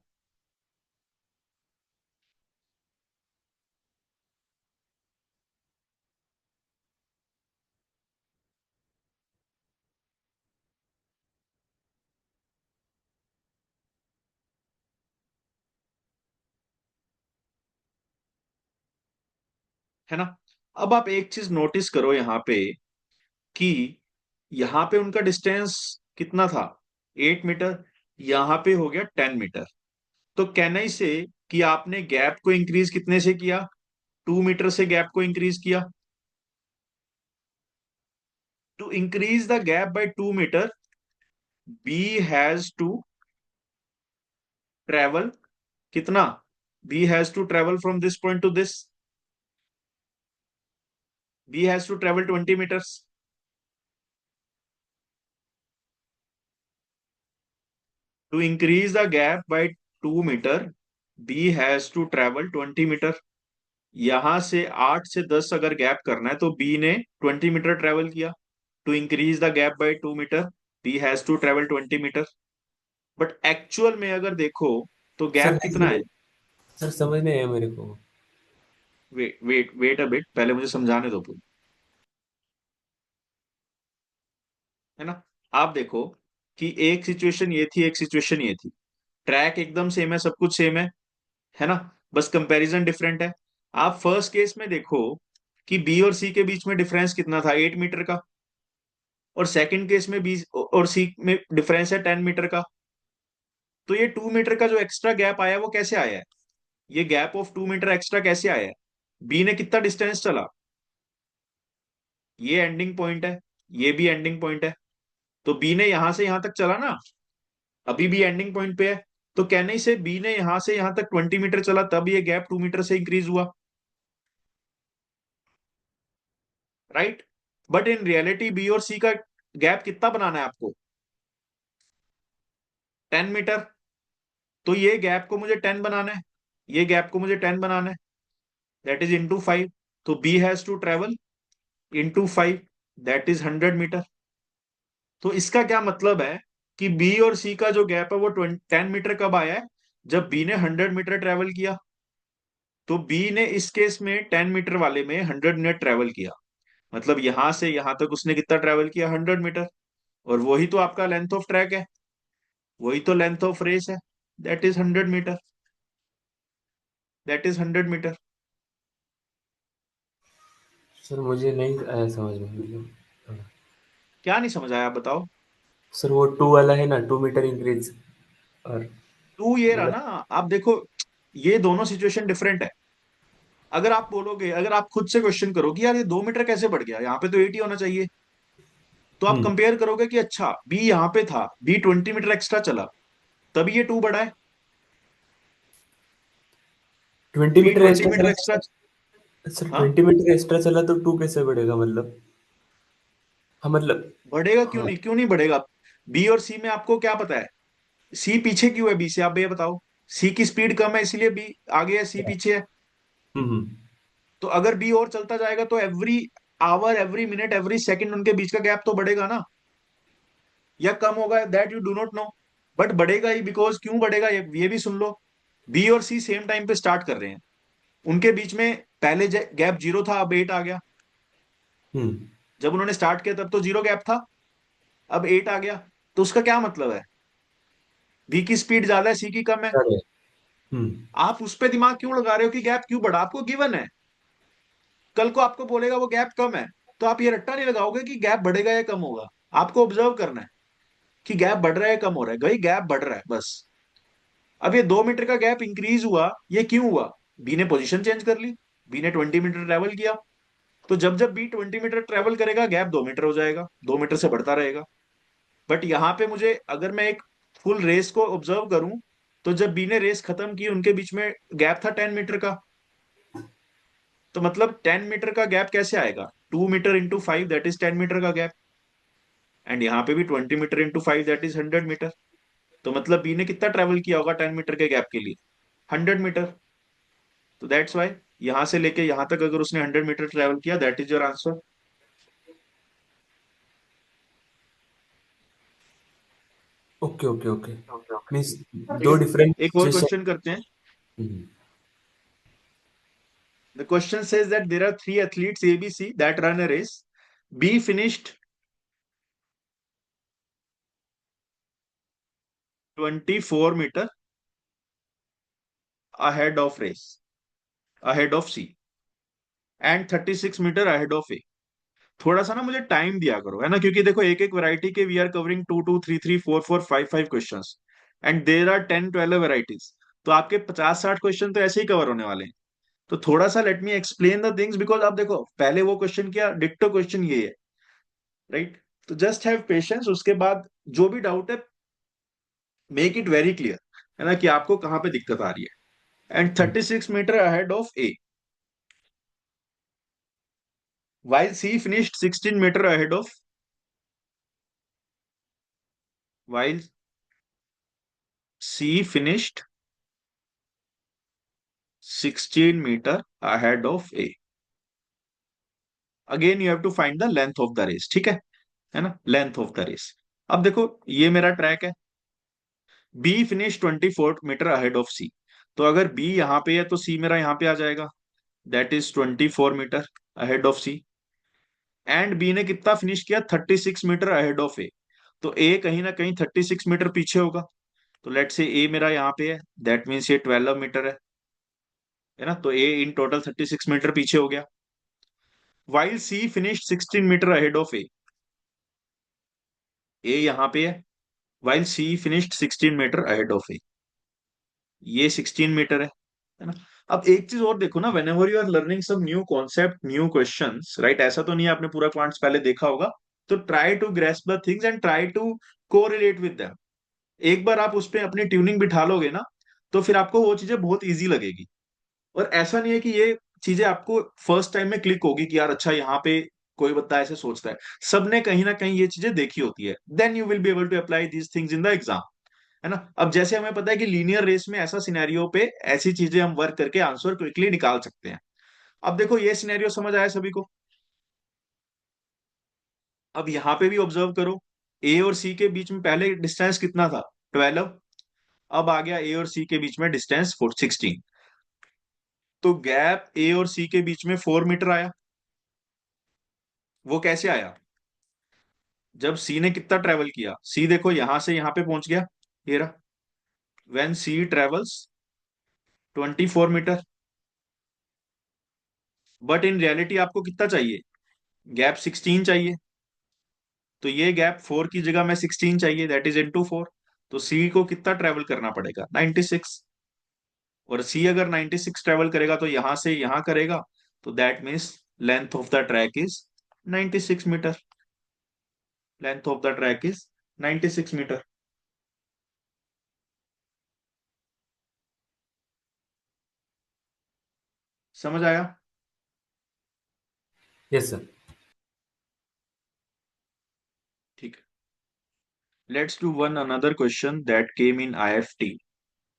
A: है ना? अब आप एक चीज नोटिस करो यहाँ पे कि यहाँ पे उनका डिस्टेंस कितना था, 8 मीटर। यहाँ पे हो गया 10 मीटर। तो कहना ही से कि आपने गैप को इंक्रीज कितने से किया, 2 मीटर से गैप को इंक्रीज किया। To increase the gap by 2 metre, B has to travel कितना, B has to travel from this point to this, B has to travel 20 metres. To increase the gap by 2 metre, B has to travel 20 metre. यहां से 8 से 10 अगर gap करना है तो B ने 20 metre travel किया। To increase the gap by 2 metre, B has to travel 20 metre. But actual में अगर देखो तो
B: सर
A: गैप
B: नहीं
A: कितना है?
B: सर समझ नहीं आया मेरे को।
A: Wait wait wait a bit, पहले मुझे समझाने दो पूरी। है ना? आप देखो कि एक सिचुएशन ये थी, एक सिचुएशन ये थी। ट्रैक एकदम सेम है, सब कुछ सेम है ना? बस कंपैरिजन डिफरेंट है। आप फर्स्ट केस में देखो कि बी और सी के बीच में डिफरेंस कितना था, 8 मीटर का। और सेकंड केस में बी और सी में डिफरेंस है 10 मीटर का। तो ये 2 मीटर का जो एक्स्ट्रा गैप आया वो कैसे आया है? ये गैप ऑफ 2 मीटर एक्स्ट्रा कैसे आया है? बी ने कितना डिस्टेंस चला? ये एंडिंग पॉइंट है, ये भी एंडिंग पॉइंट है। तो बी ने यहां से यहां तक चला ना, अभी भी एंडिंग पॉइंट पे है। तो कहने से बी ने यहां से यहां तक 20 मीटर चला, तब ये गैप 2 मीटर से इंक्रीज हुआ, right? But in reality B और सी का गैप कितना बनाना है आपको, 10 मीटर। तो ये गैप को मुझे 10 बनाना है, ये गैप को मुझे 10 बनाना है, दैट इज इंटू 5। तो B has to travel into 5, that is 100 metre. तो इसका क्या मतलब है कि बी और सी का जो गैप है वो 10 मीटर कब आया है, जब बी ने 100 मीटर ट्रेवल किया। तो बी ने इस केस में 10 मीटर वाले में 100 मिनट ट्रेवल किया, मतलब यहां से यहां तक उसने कितना ट्रेवल किया, 100 मीटर। और वही तो आपका लेंथ ऑफ ट्रैक है, वही तो लेंथ ऑफ रेस है, that is 100 metre, that is 100 metre.
B: Sir मुझे नहीं आया समझ में मतलब।
A: क्या नहीं समझ आया, आप बताओ।
B: सर वो 2 वाला है ना, 2 मीटर इंक्रीज। और
A: टू ये रहा
B: मतलब
A: ना। आप देखो, ये दोनों सिचुएशन डिफरेंट है। अगर आप बोलोगे, अगर आप खुद से क्वेश्चन करो कि यार ये 2 मीटर कैसे बढ़ गया, यहाँ पे तो 80 होना चाहिए। तो आप
B: हम्म
A: कंपेयर करोगे कि अच्छा बी यहाँ पे था, बी 20 मीटर एक्स्ट्रा चला, तभी ये 2 बढ़ा है। B
B: 20 metre
A: twenty
B: extra
A: metre
B: चला
A: एक्स्ट्रा
B: सर,
A: हाँ,
B: 20 मीटर एक्स्ट्रा चला तो 2 कैसे बढ़ेगा मतलब? हाँ मतलब।
A: बढ़ेगा क्यों
B: हाँ।
A: नहीं, क्यों नहीं बढ़ेगा? बी और सी में आपको क्या पता है, सी पीछे क्यों है बी से, आप ये बताओ। सी की स्पीड कम है इसलिए बी आगे है, सी पीछे है।
B: हम्म।
A: तो अगर बी और चलता जाएगा तो every hour, every minute, every second उनके बीच का गैप तो बढ़ेगा ना, या कम होगा, that you do not know. But बढ़ेगा ही, बिकॉज क्यों बढ़ेगा ये भी सुन लो। बी और सी सेम टाइम पे स्टार्ट कर रहे हैं, उनके बीच में पहले गैप 0 था, अब 8 आ गया।
B: हम्म।
A: जब उन्होंने स्टार्ट किया तब तो 0 गैप था, अब 8 आ गया। तो उसका क्या मतलब है? बी की स्पीड ज्यादा है, सी की कम है।
B: अरे। हम्म।
A: आप उस पर दिमाग क्यों लगा रहे हो कि गैप क्यों बढ़ा? आपको गिवन है, कल को आपको बोलेगा वो गैप कम है, तो आप ये रट्टा नहीं लगाओगे कि गैप बढ़ेगा या कम होगा। आपको ऑब्जर्व करना है कि गैप बढ़ रहा है कम हो रहा है, भाई गैप बढ़ रहा है बस। अब ये 2 मीटर का गैप इंक्रीज हुआ, ये क्यों हुआ? बी ने पोजीशन चेंज कर ली, बी ने 20 मीटर ट्रेवल किया। तो जब जब बी 20 मीटर ट्रेवल करेगा, गैप 2 मीटर हो जाएगा, 2 मीटर से बढ़ता रहेगा। बट यहाँ पे मुझे, अगर मैं एक फुल रेस को ऑब्जर्व करूं, तो जब बी ने रेस खत्म की, उनके बीच में गैप था 10 मीटर का। तो मतलब 10 मीटर का गैप कैसे आएगा? 2 metre into 5, that is 10 metre का गैप। एंड यहाँ पे भी 20 metre into 5, that is 100 metre. तो मतलब बी ने कितना ट्रेवल किया होगा 10 मीटर के गैप के लिए? 100 मीटर। तो दैट्स वाई यहां से लेके यहां तक अगर उसने 100 मीटर ट्रेवल किया, that is your answer.
B: Okay okay okay. Means
A: ठीक
B: दो
A: है,
B: डिफरेंट
A: एक और
B: सिचुएशन।
A: क्वेश्चन करते हैं। The question says that there are three athletes ABC that run a race. B finished 24 meter ahead of race, ahead of C, and 36 meter ahead of A. थोड़ा सा ना मुझे टाइम दिया करो, है ना, क्योंकि देखो एक एक वैरायटी के we are covering 2 2 3 3 4 4 5 5 questions, and there are 10 12 varieties. तो आपके 50 60 क्वेश्चन तो ऐसे ही कवर होने वाले हैं। तो थोड़ा सा let me explain the things, because आप देखो पहले वो क्वेश्चन किया, डिक्टो क्वेश्चन ये है, राइट? तो जस्ट हैव पेशेंस, उसके बाद जो भी डाउट है मेक इट वेरी क्लियर, है ना, कि आपको कहां पे दिक्कत आ रही है। And 36 metre ahead of A, while C finished 16 meter ahead of, while C finished 16 meter ahead of A. Again you have to find the length of the race, ठीक है ना, लेंथ ऑफ द रेस। अब देखो ये मेरा track है, B finish 24 metre ahead of C. तो अगर बी यहाँ पे है तो सी मेरा यहाँ पे आ जाएगा, that is 24 metre ahead of C. And B ने कितना फिनिश किया? 36 मीटर अहेड ऑफ ए। तो ए कहीं ना कहीं 36 मीटर पीछे होगा। तो लेट से ए मेरा यहाँ पे है, दैट मीन्स ये 12 मीटर है ना। तो ए इन टोटल 36 मीटर पीछे हो गया। While C finish 16 metre ahead of A, A यहाँ पे है, while C finished 16 metre ahead of A, ये 16 मीटर है ना। अब एक चीज और देखो ना, whenever you are learning some new concept, new questions, right, ऐसा तो नहीं है आपने पूरा क्वांट्स पहले देखा होगा। तो try to grasp the things and try to correlate with them. एक बार आप उस पर अपनी ट्यूनिंग बिठा लोगे ना, तो फिर आपको वो चीजें बहुत ईजी लगेगी। और ऐसा नहीं है कि ये चीजें आपको फर्स्ट टाइम में क्लिक होगी कि यार अच्छा यहाँ पे कोई बंदा ऐसे सोचता है। सबने कहीं ना कहीं ये चीजें देखी होती है, then you will be able to apply these things in the exam, है ना। अब जैसे हमें पता है कि लीनियर रेस में ऐसा सिनेरियो पे ऐसी चीजें हम वर्क करके आंसर क्विकली निकाल सकते हैं। अब देखो ये सिनेरियो समझ आया सभी को? अब यहाँ पे भी ऑब्जर्व करो, ए और सी के बीच में पहले डिस्टेंस कितना था? 12। अब आ गया ए और सी के बीच में डिस्टेंस 16। तो गैप ए और सी के बीच में 4 मीटर आया। वो कैसे आया? जब सी ने कितना ट्रेवल किया, सी देखो यहां से यहां पे पहुंच गया, ये रहा। When C travels 24 metre, but in reality आपको कितना चाहिए? गैप 16 चाहिए। तो ये गैप 4 की जगह में 16 चाहिए, दैट इज इनटू 4। तो सी को कितना ट्रेवल करना पड़ेगा? 96। और सी अगर 96 ट्रेवल करेगा तो यहां से यहां करेगा, तो that means length of the track is 96 metre. Length of the track is 96 metre. समझ आया?
B: Yes sir.
A: ठीक है, let's do one another question that came in IFT,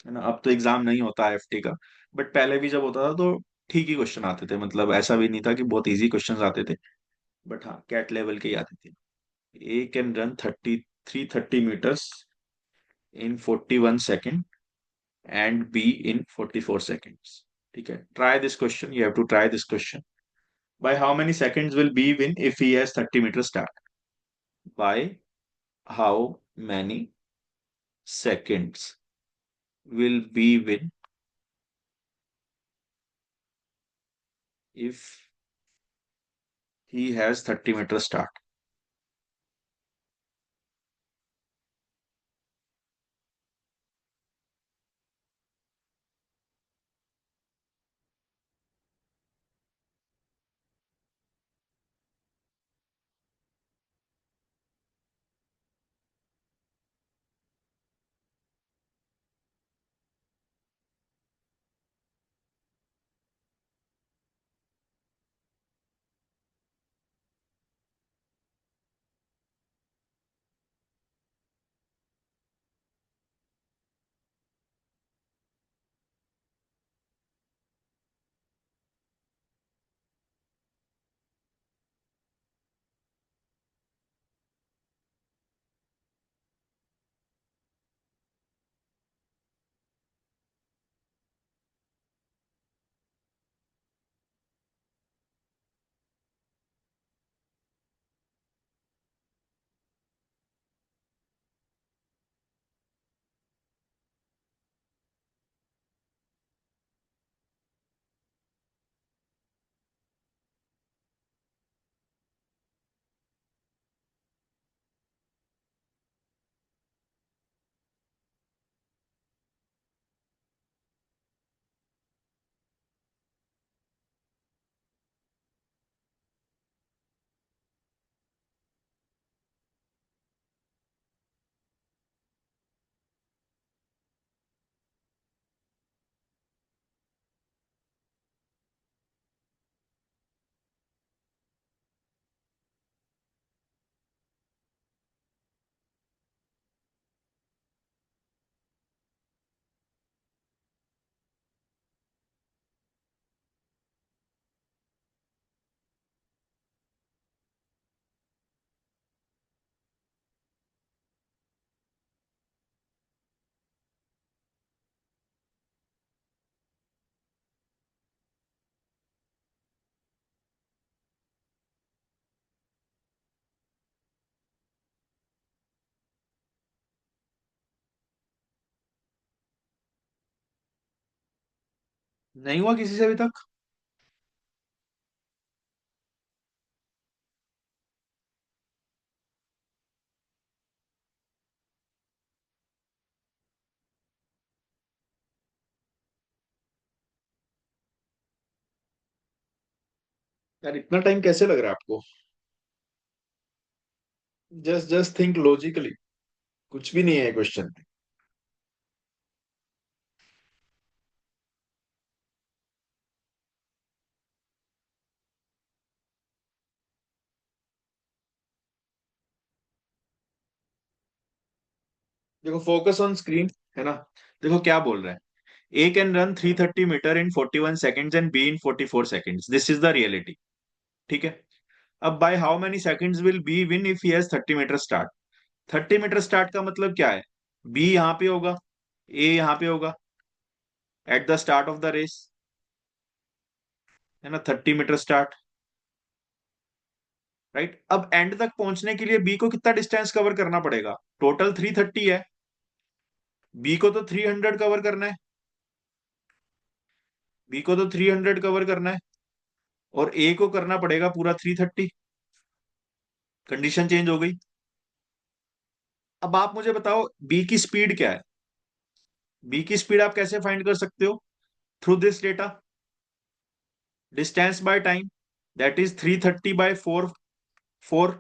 A: है ना। अब तो एग्जाम नहीं होता आईएफटी का, बट पहले भी जब होता था तो ठीक ही क्वेश्चन आते थे, मतलब ऐसा भी नहीं था कि बहुत इजी क्वेश्चंस आते थे, बट हाँ कैट लेवल के ही आते थे। A can run 30 330 metres in 41 second and B in 44 seconds. ठीक है, try this question. You have to try this question. By how many seconds will B win if he has 30-meter start? By how many seconds will B win if he has 30-meter start? नहीं हुआ किसी से अभी तक? यार इतना time कैसे लग रहा है आपको? Just think logically. कुछ भी नहीं है क्वेश्चन. देखो, फोकस ऑन स्क्रीन. है ना? देखो क्या बोल रहा है. A can run 330 metre in 41 seconds and B in 44 seconds. This is the reality. ठीक है. अब by how many seconds will B win if he has thirty metre start? Thirty metre start का मतलब क्या है? बी यहाँ पे होगा, ए यहाँ पे होगा, at the start of the race. है ना? 30-मीटर स्टार्ट. राइट. अब एंड तक पहुंचने के लिए बी को कितना डिस्टेंस कवर करना पड़ेगा? टोटल 330 है. बी को तो 300 कवर करना है. बी को तो 300 कवर करना है. और ए को करना पड़ेगा पूरा 330. कंडीशन चेंज हो गई. अब आप मुझे बताओ बी की स्पीड क्या है? बी की स्पीड आप कैसे फाइंड कर सकते हो? Through this data. Distance by time, that is 330 by 4. 4.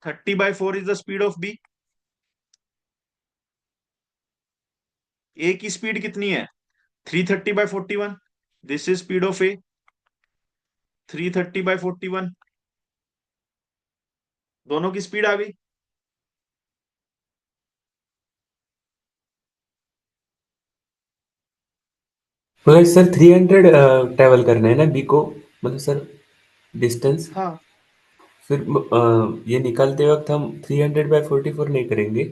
A: 30/4 is the speed of B. A की स्पीड कितनी है? 330/41. This is speed of A. 330/41. दोनों की स्पीड आ गई.
B: मगर सर 300 ट्रेवल करना है ना बी को, मतलब सर डिस्टेंस।
A: हाँ.
B: फिर ये निकालते वक्त हम 300/44 नहीं करेंगे।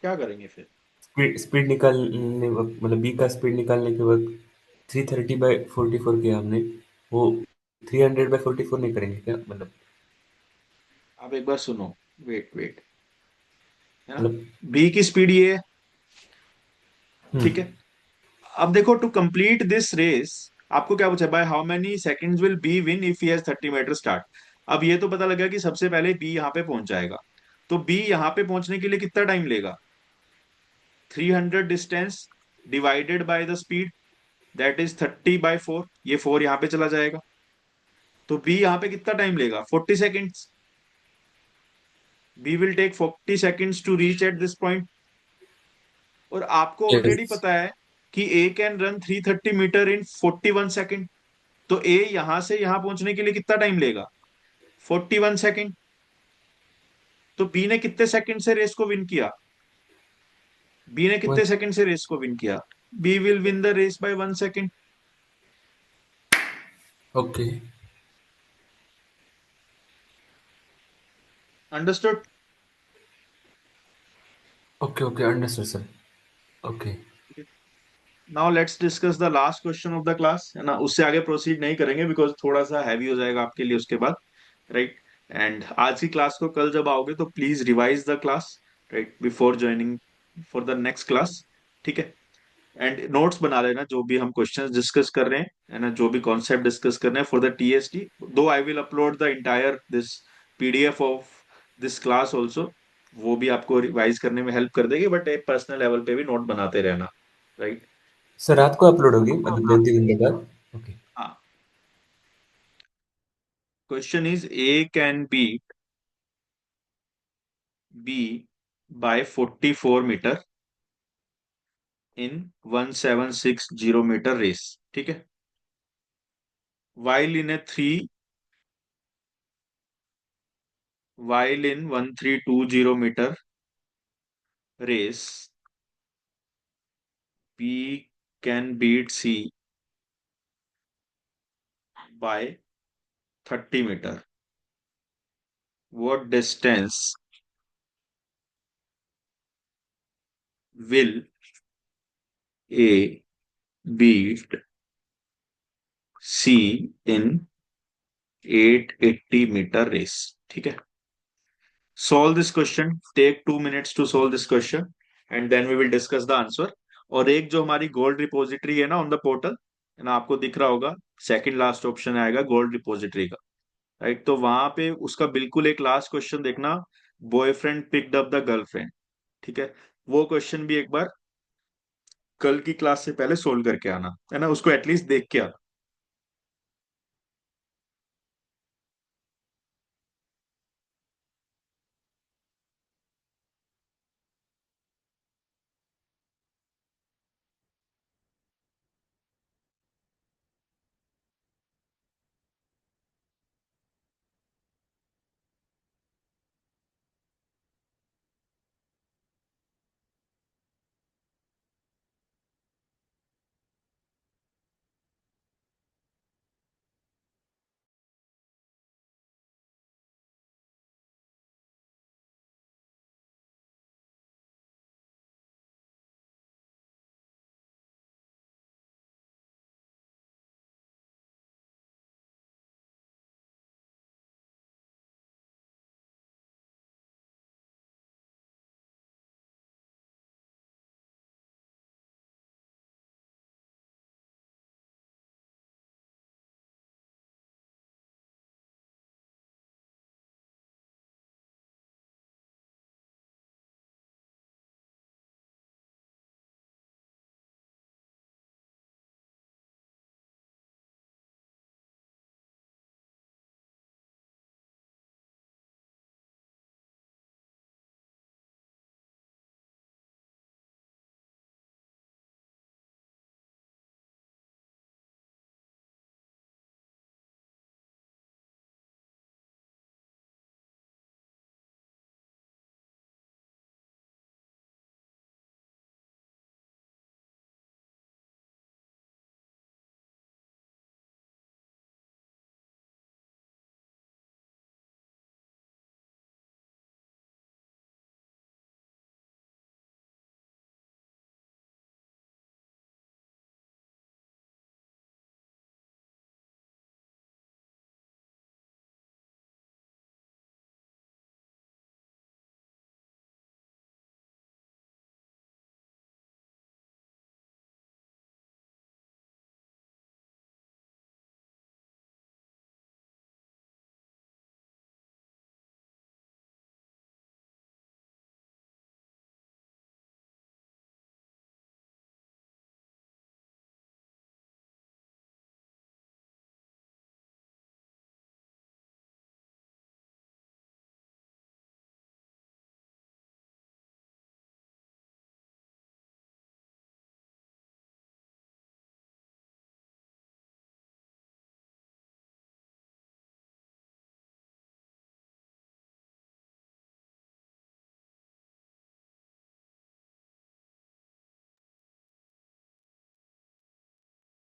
A: क्या करेंगे फिर?
B: स्पीड स्पीड निकालने वक्त, मतलब बी का स्पीड निकालने के वक्त 330/44 किया हमने, वो 300/44 नहीं करेंगे क्या, मतलब?
A: आप एक बार सुनो, वेट वेट, है ना?
B: मतलब
A: बी की स्पीड ये है, ठीक
B: हम्म
A: है। अब देखो, टू कंप्लीट दिस रेस आपको क्या पूछा, by how many seconds will B win if he has 30 metre start. अब ये तो पता लगा कि सबसे पहले बी यहाँ पे पहुंच जाएगा, तो बी यहाँ पे पहुंचने के लिए कितना टाइम लेगा? 300 distance divided by the speed, that is 30/4, ये 4 यहाँ पे चला जाएगा, तो बी यहाँ पे कितना टाइम लेगा? 40 seconds. B will take 40 seconds to reach at this point. और आपको ऑलरेडी
B: यस।
A: पता है कि A can run 330 metre in 41 second, तो ए यहां से यहां पहुंचने के लिए कितना टाइम लेगा? 41 सेकेंड। तो बी ने कितने सेकंड से रेस को विन किया? बी ने कितने सेकंड से रेस को विन किया? B will win the race by 1 second.
B: Okay
A: understood?
B: Okay okay, understood sir. Okay
A: now let's discuss the last question of the class, है ना? उससे आगे प्रोसीड नहीं करेंगे बिकॉज थोड़ा सा हैवी हो जाएगा आपके लिए उसके बाद, राइट? एंड आज की क्लास को कल जब आओगे तो please revise the class, right, before joining for the next class, ठीक है? एंड नोट्स बना लेना जो भी हम क्वेश्चंस डिस्कस कर रहे हैं, है ना, जो भी कॉन्सेप्ट डिस्कस कर रहे हैं for the TST. Though I will upload the entire this PDF of this class also, वो भी आपको रिवाइज करने में हेल्प कर देगी, बट एक पर्सनल लेवल पे भी नोट बनाते रहना, राइट?
B: सर, रात को अपलोड होगी मतलब 2-3 घंटे बाद? ओके।
A: हाँ। Question is A can beat B by 44 metre in 1760 metre race, ठीक है? while in a 3 while in 1320 meter race, B can beat C by 30 meter. What distance will A beat C in 880 meter race? ठीक है? Solve this question. Take 2 minutes to solve this question, and then we will discuss the answer. और एक जो हमारी gold repository है ना on the portal, है ना, आपको दिख रहा होगा, सेकंड लास्ट ऑप्शन आएगा गोल्ड रिपोजिटरी का, राइट? तो वहां पे उसका बिल्कुल एक लास्ट क्वेश्चन देखना, boyfriend picked up the girlfriend, ठीक है? वो क्वेश्चन भी एक बार कल की क्लास से पहले सोल्व करके आना, है ना, उसको एटलीस्ट देख के आना।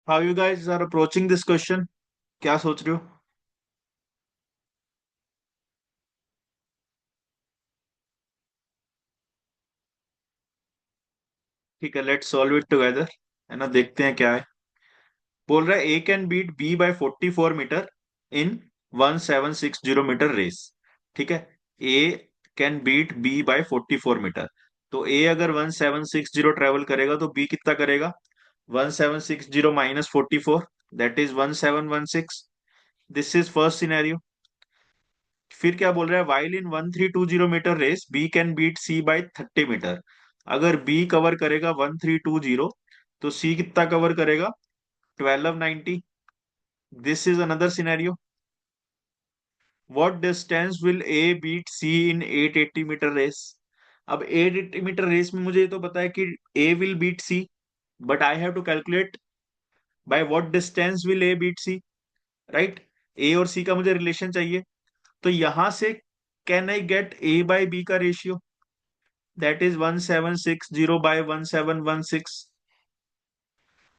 A: How you guys are approaching this question? क्या सोच रहे हो? ठीक है, लेट्स सॉल्व इट टुगेदर। है ना, देखते हैं क्या है। बोल रहा है A can beat B by 44 metre in 1760 metre race. ठीक है, A can beat B by 44 metre. तो ए अगर 1760 ट्रेवल करेगा तो बी कितना करेगा? 1760 minus 44, that is 1716। This is first scenario. फिर क्या बोल रहा है? While in 1320 metre race B can beat C by 30 metre. अगर बी कवर करेगा 1320, तो सी कितना कवर करेगा? 1290। This is another scenario. What distance will A beat C in 880 metre race? अब 880 मीटर रेस में मुझे ये तो पता है कि A will beat C, but I have to calculate by what distance will A beat C, right? A और C का मुझे रिलेशन चाहिए। तो यहां से can I get A by B का रेशियो? That is 1760 by 1716।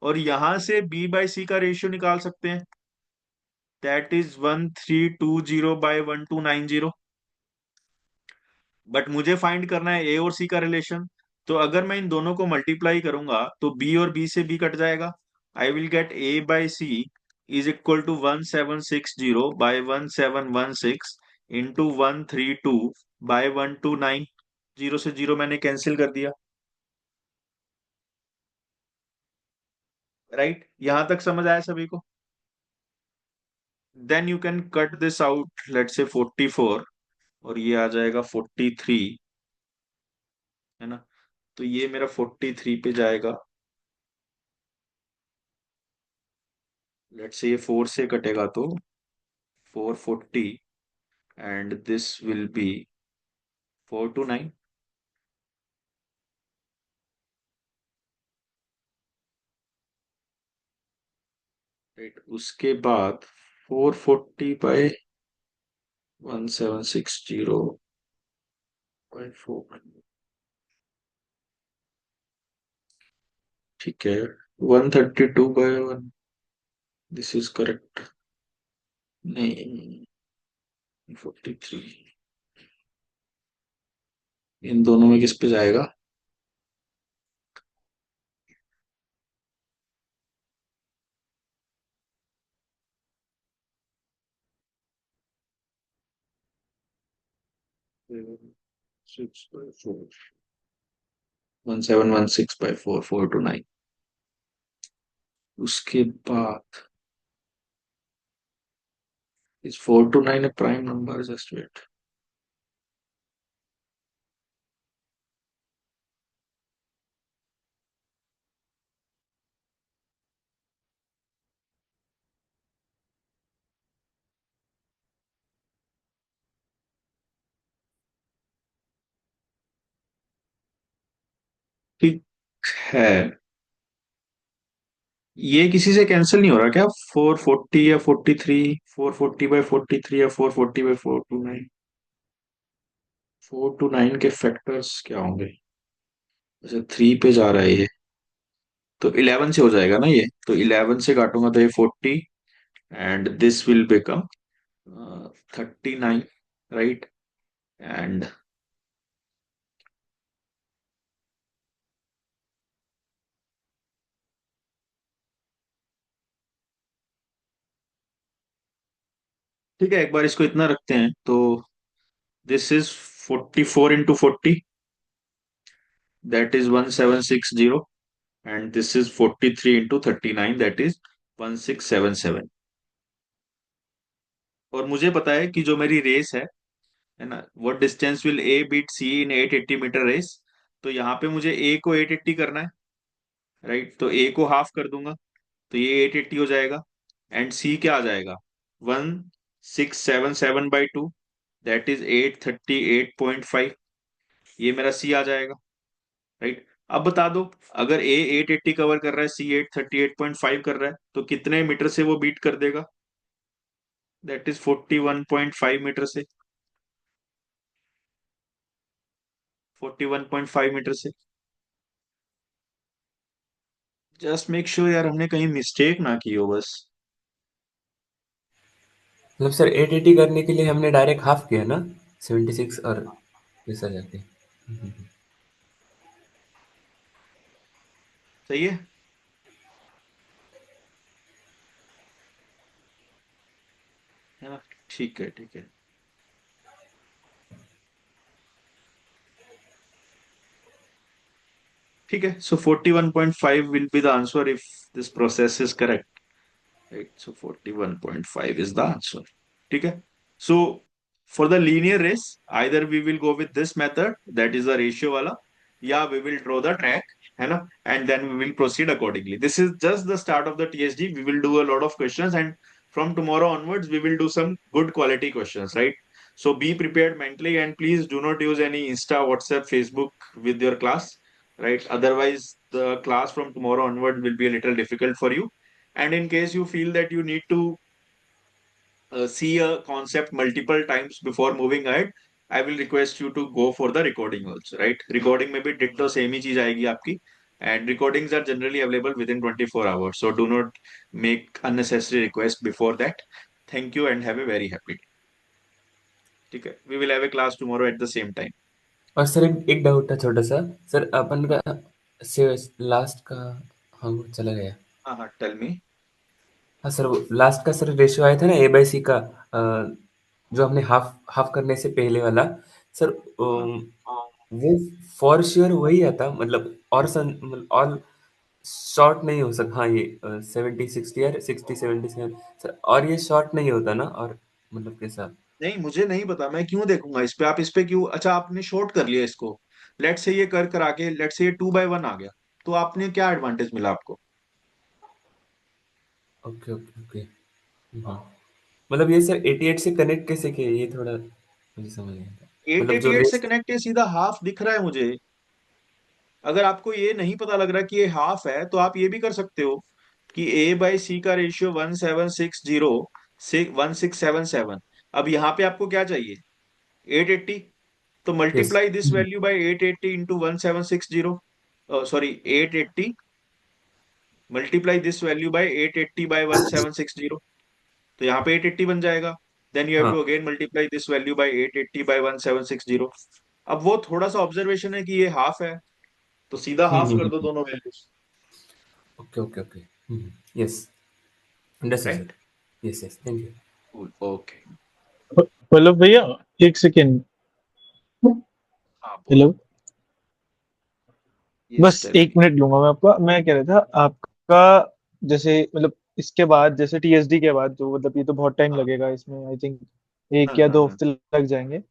A: और यहां से बी बाय सी का रेशियो निकाल सकते हैं, दैट इज 1320 बाय 1290। बट मुझे फाइंड करना है ए और सी का रिलेशन। तो अगर मैं इन दोनों को मल्टीप्लाई करूंगा तो बी और बी से बी कट जाएगा। I will get A by C is equal to 1760 by 1716 into 132 by 129। Zero से जीरो मैंने कैंसिल कर दिया, राइट? यहां तक समझ आया सभी को? Then you can cut this out, let's say 44, और ये आ जाएगा 43। है ना, तो ये मेरा 43 पे जाएगा। लेट से ये 4 से कटेगा तो 440, and this will be 429। Right, उसके बाद 440 बाय 1760 बाय 4। ठीक है, 132 बाय 1। This is correct. नहीं, 43 इन दोनों में किस पे जाएगा? Six by 4, 1716 by 4, 429। उसके बाद इस 429 a prime number? Just wait. ठीक है, ये किसी से कैंसिल नहीं हो रहा क्या? 440 या 43, 440 बाय 43 या 440 बाय 429? 429 के फैक्टर्स क्या होंगे? अच्छा, 3 पे जा रहा है ये, तो 11 से हो जाएगा ना ये। तो 11 से काटूंगा तो ये 40, and this will become 39, right? And ठीक है, एक बार इसको इतना रखते हैं तो this is 44 into 40, that is 1760, and this is 43 into 39, that is 1677। और मुझे पता है कि जो मेरी रेस है ना, what distance will A beat C in 880 metre race. तो यहाँ पे मुझे ए को 880 करना है, राइट? तो ए को हाफ कर दूंगा तो ये 880 हो जाएगा। एंड सी क्या आ जाएगा? 1677/2, दैट इज 838.5। ये मेरा सी आ जाएगा, राइट? अब बता दो, अगर ए 880 कवर कर रहा है, सी 838.5 कर रहा है, तो कितने मीटर से वो बीट कर देगा? दैट इज 41.5 मीटर से। 41.5 मीटर से। जस्ट मेक श्योर यार हमने कहीं मिस्टेक ना की हो बस।
B: मतलब सर 880 करने के लिए हमने डायरेक्ट हाफ किया ना, 76 और ऐसा जाके।
A: सही है। है ना। ठीक है ठीक है। ठीक है, so 41.5 will be the answer if this process is correct. Right, so 41.5 is the answer. ठीक है। So for the linear race, either we will go with this method, that is the ratio वाला, या we will draw the track, है ना, and then we will proceed accordingly. This is just the start of the TSD. We will do a lot of questions, and from tomorrow onwards, we will do some good quality questions, right? So be prepared mentally, and please do not use any Insta, WhatsApp, Facebook with your class, right? Otherwise, the class from tomorrow onward will be a little difficult for you. And in case you feel that you need to see a concept multiple times before moving ahead, I will request you to go for the recording also, right? Recording में भी ditto same ही चीज आएगी आपकी, and recordings are generally available within 24 hours. So do not make unnecessary request before that. Thank you and have a very happy day. ठीक है, we will have a class tomorrow at the same time.
B: और sir एक doubt था छोटा सा। Sir अपन
A: हाँ
B: का से लास्ट का, हाँ वो चला गया।
A: हाँ हाँ, tell me.
B: हाँ सर, वो लास्ट का सर रेशियो आया था ना A/C का, जो हमने हाफ हाफ करने से पहले वाला। सर
A: हाँ
B: वो फॉर श्योर वही आता, मतलब और मतलब और शॉर्ट नहीं हो सकता। हाँ ये 70-60 या 60-77 सर, और ये शॉर्ट नहीं होता ना, और मतलब कैसा?
A: नहीं, मुझे नहीं पता, मैं क्यों देखूंगा इस पे, आप इस पे क्यों, अच्छा आपने शॉर्ट कर लिया इसको। लेट से ये कर करा के लेट से ये 2/1 आ गया, तो आपने क्या एडवांटेज मिला आपको।
B: Okay okay okay. मतलब ये सर 88 से कनेक्ट कैसे किया, ये थोड़ा मुझे समझ नहीं आता।
A: एट
B: मतलब
A: एटी
B: जो
A: एट से
B: रेस।
A: कनेक्ट है, सीधा हाफ दिख रहा है मुझे। अगर आपको ये नहीं पता लग रहा कि ये हाफ है, तो आप ये भी कर सकते हो कि A/C का रेशियो 1760 से 1677। अब यहाँ पे आपको क्या चाहिए, 880। तो
B: yes.
A: Multiply this value by 880 into 1760, sorry 880 multiply this value by 880 by 1760, तो यहाँ पे 880 बन जाएगा। देन यू हैव
B: हाँ।
A: To again multiply this value by 880 by 1760। अब वो थोड़ा सा ऑब्जर्वेशन है कि ये हाफ है, तो सीधा हाफ कर दो दोनों values.
B: Okay okay okay. Yes, understood sir.
A: Right.
B: Yes yes, thank you.
A: Okay.
C: Pallav भैया, एक सेकेंड।
A: हाँ बोलो।
C: हेलो।
A: यस
C: बस
A: टेल
C: एक
A: मी।
C: मिनट लूंगा मैं आपका। मैं कह रहा था आपका, जैसे मतलब इसके बाद, जैसे टीएसडी के बाद, जो मतलब ये तो बहुत टाइम
A: हाँ
C: लगेगा इसमें, आई थिंक
A: हाँ
C: एक या
A: हाँ
C: दो
A: हाँ
C: हफ्ते लग जाएंगे।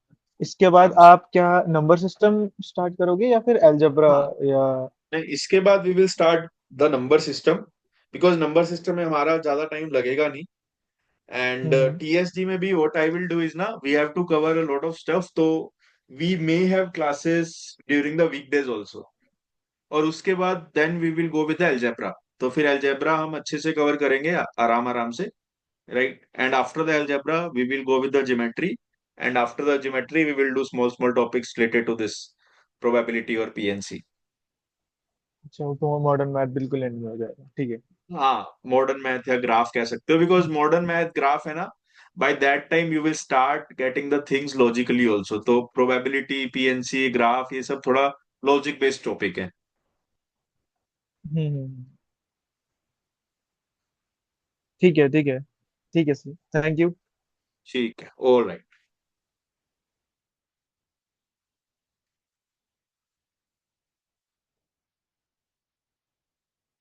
C: इसके बाद
A: हाँ
C: आप क्या नंबर सिस्टम स्टार्ट करोगे या फिर अलजेब्रा,
A: हाँ।
C: या?
A: नहीं, इसके बाद we will start the number system, because number system में हमारा ज्यादा टाइम लगेगा नहीं। एंड
C: हम्म
A: टीएसडी में भी what I will do is ना, we have to cover a lot of stuff, तो we may have classes during the weekdays also. और उसके बाद then we will go with algebra. तो फिर अलजेब्रा हम अच्छे से कवर करेंगे आराम आराम से, right? And after the algebra we will go with the geometry, and after the geometry we will do small small topics related to this probability or PNC.
C: अच्छा, तो मॉडर्न मैथ बिल्कुल एंड में हो जाएगा, ठीक है।
A: हाँ, मॉडर्न मैथ या ग्राफ कह सकते हो, बिकॉज मॉडर्न मैथ ग्राफ है ना, by that time you will start getting the things logically also, तो probability, PNC, ग्राफ, ये सब थोड़ा लॉजिक बेस्ड टॉपिक है।
C: हम्म। ठीक है ठीक है। ठीक है सर, थैंक यू।
A: ठीक है, ऑल राइट।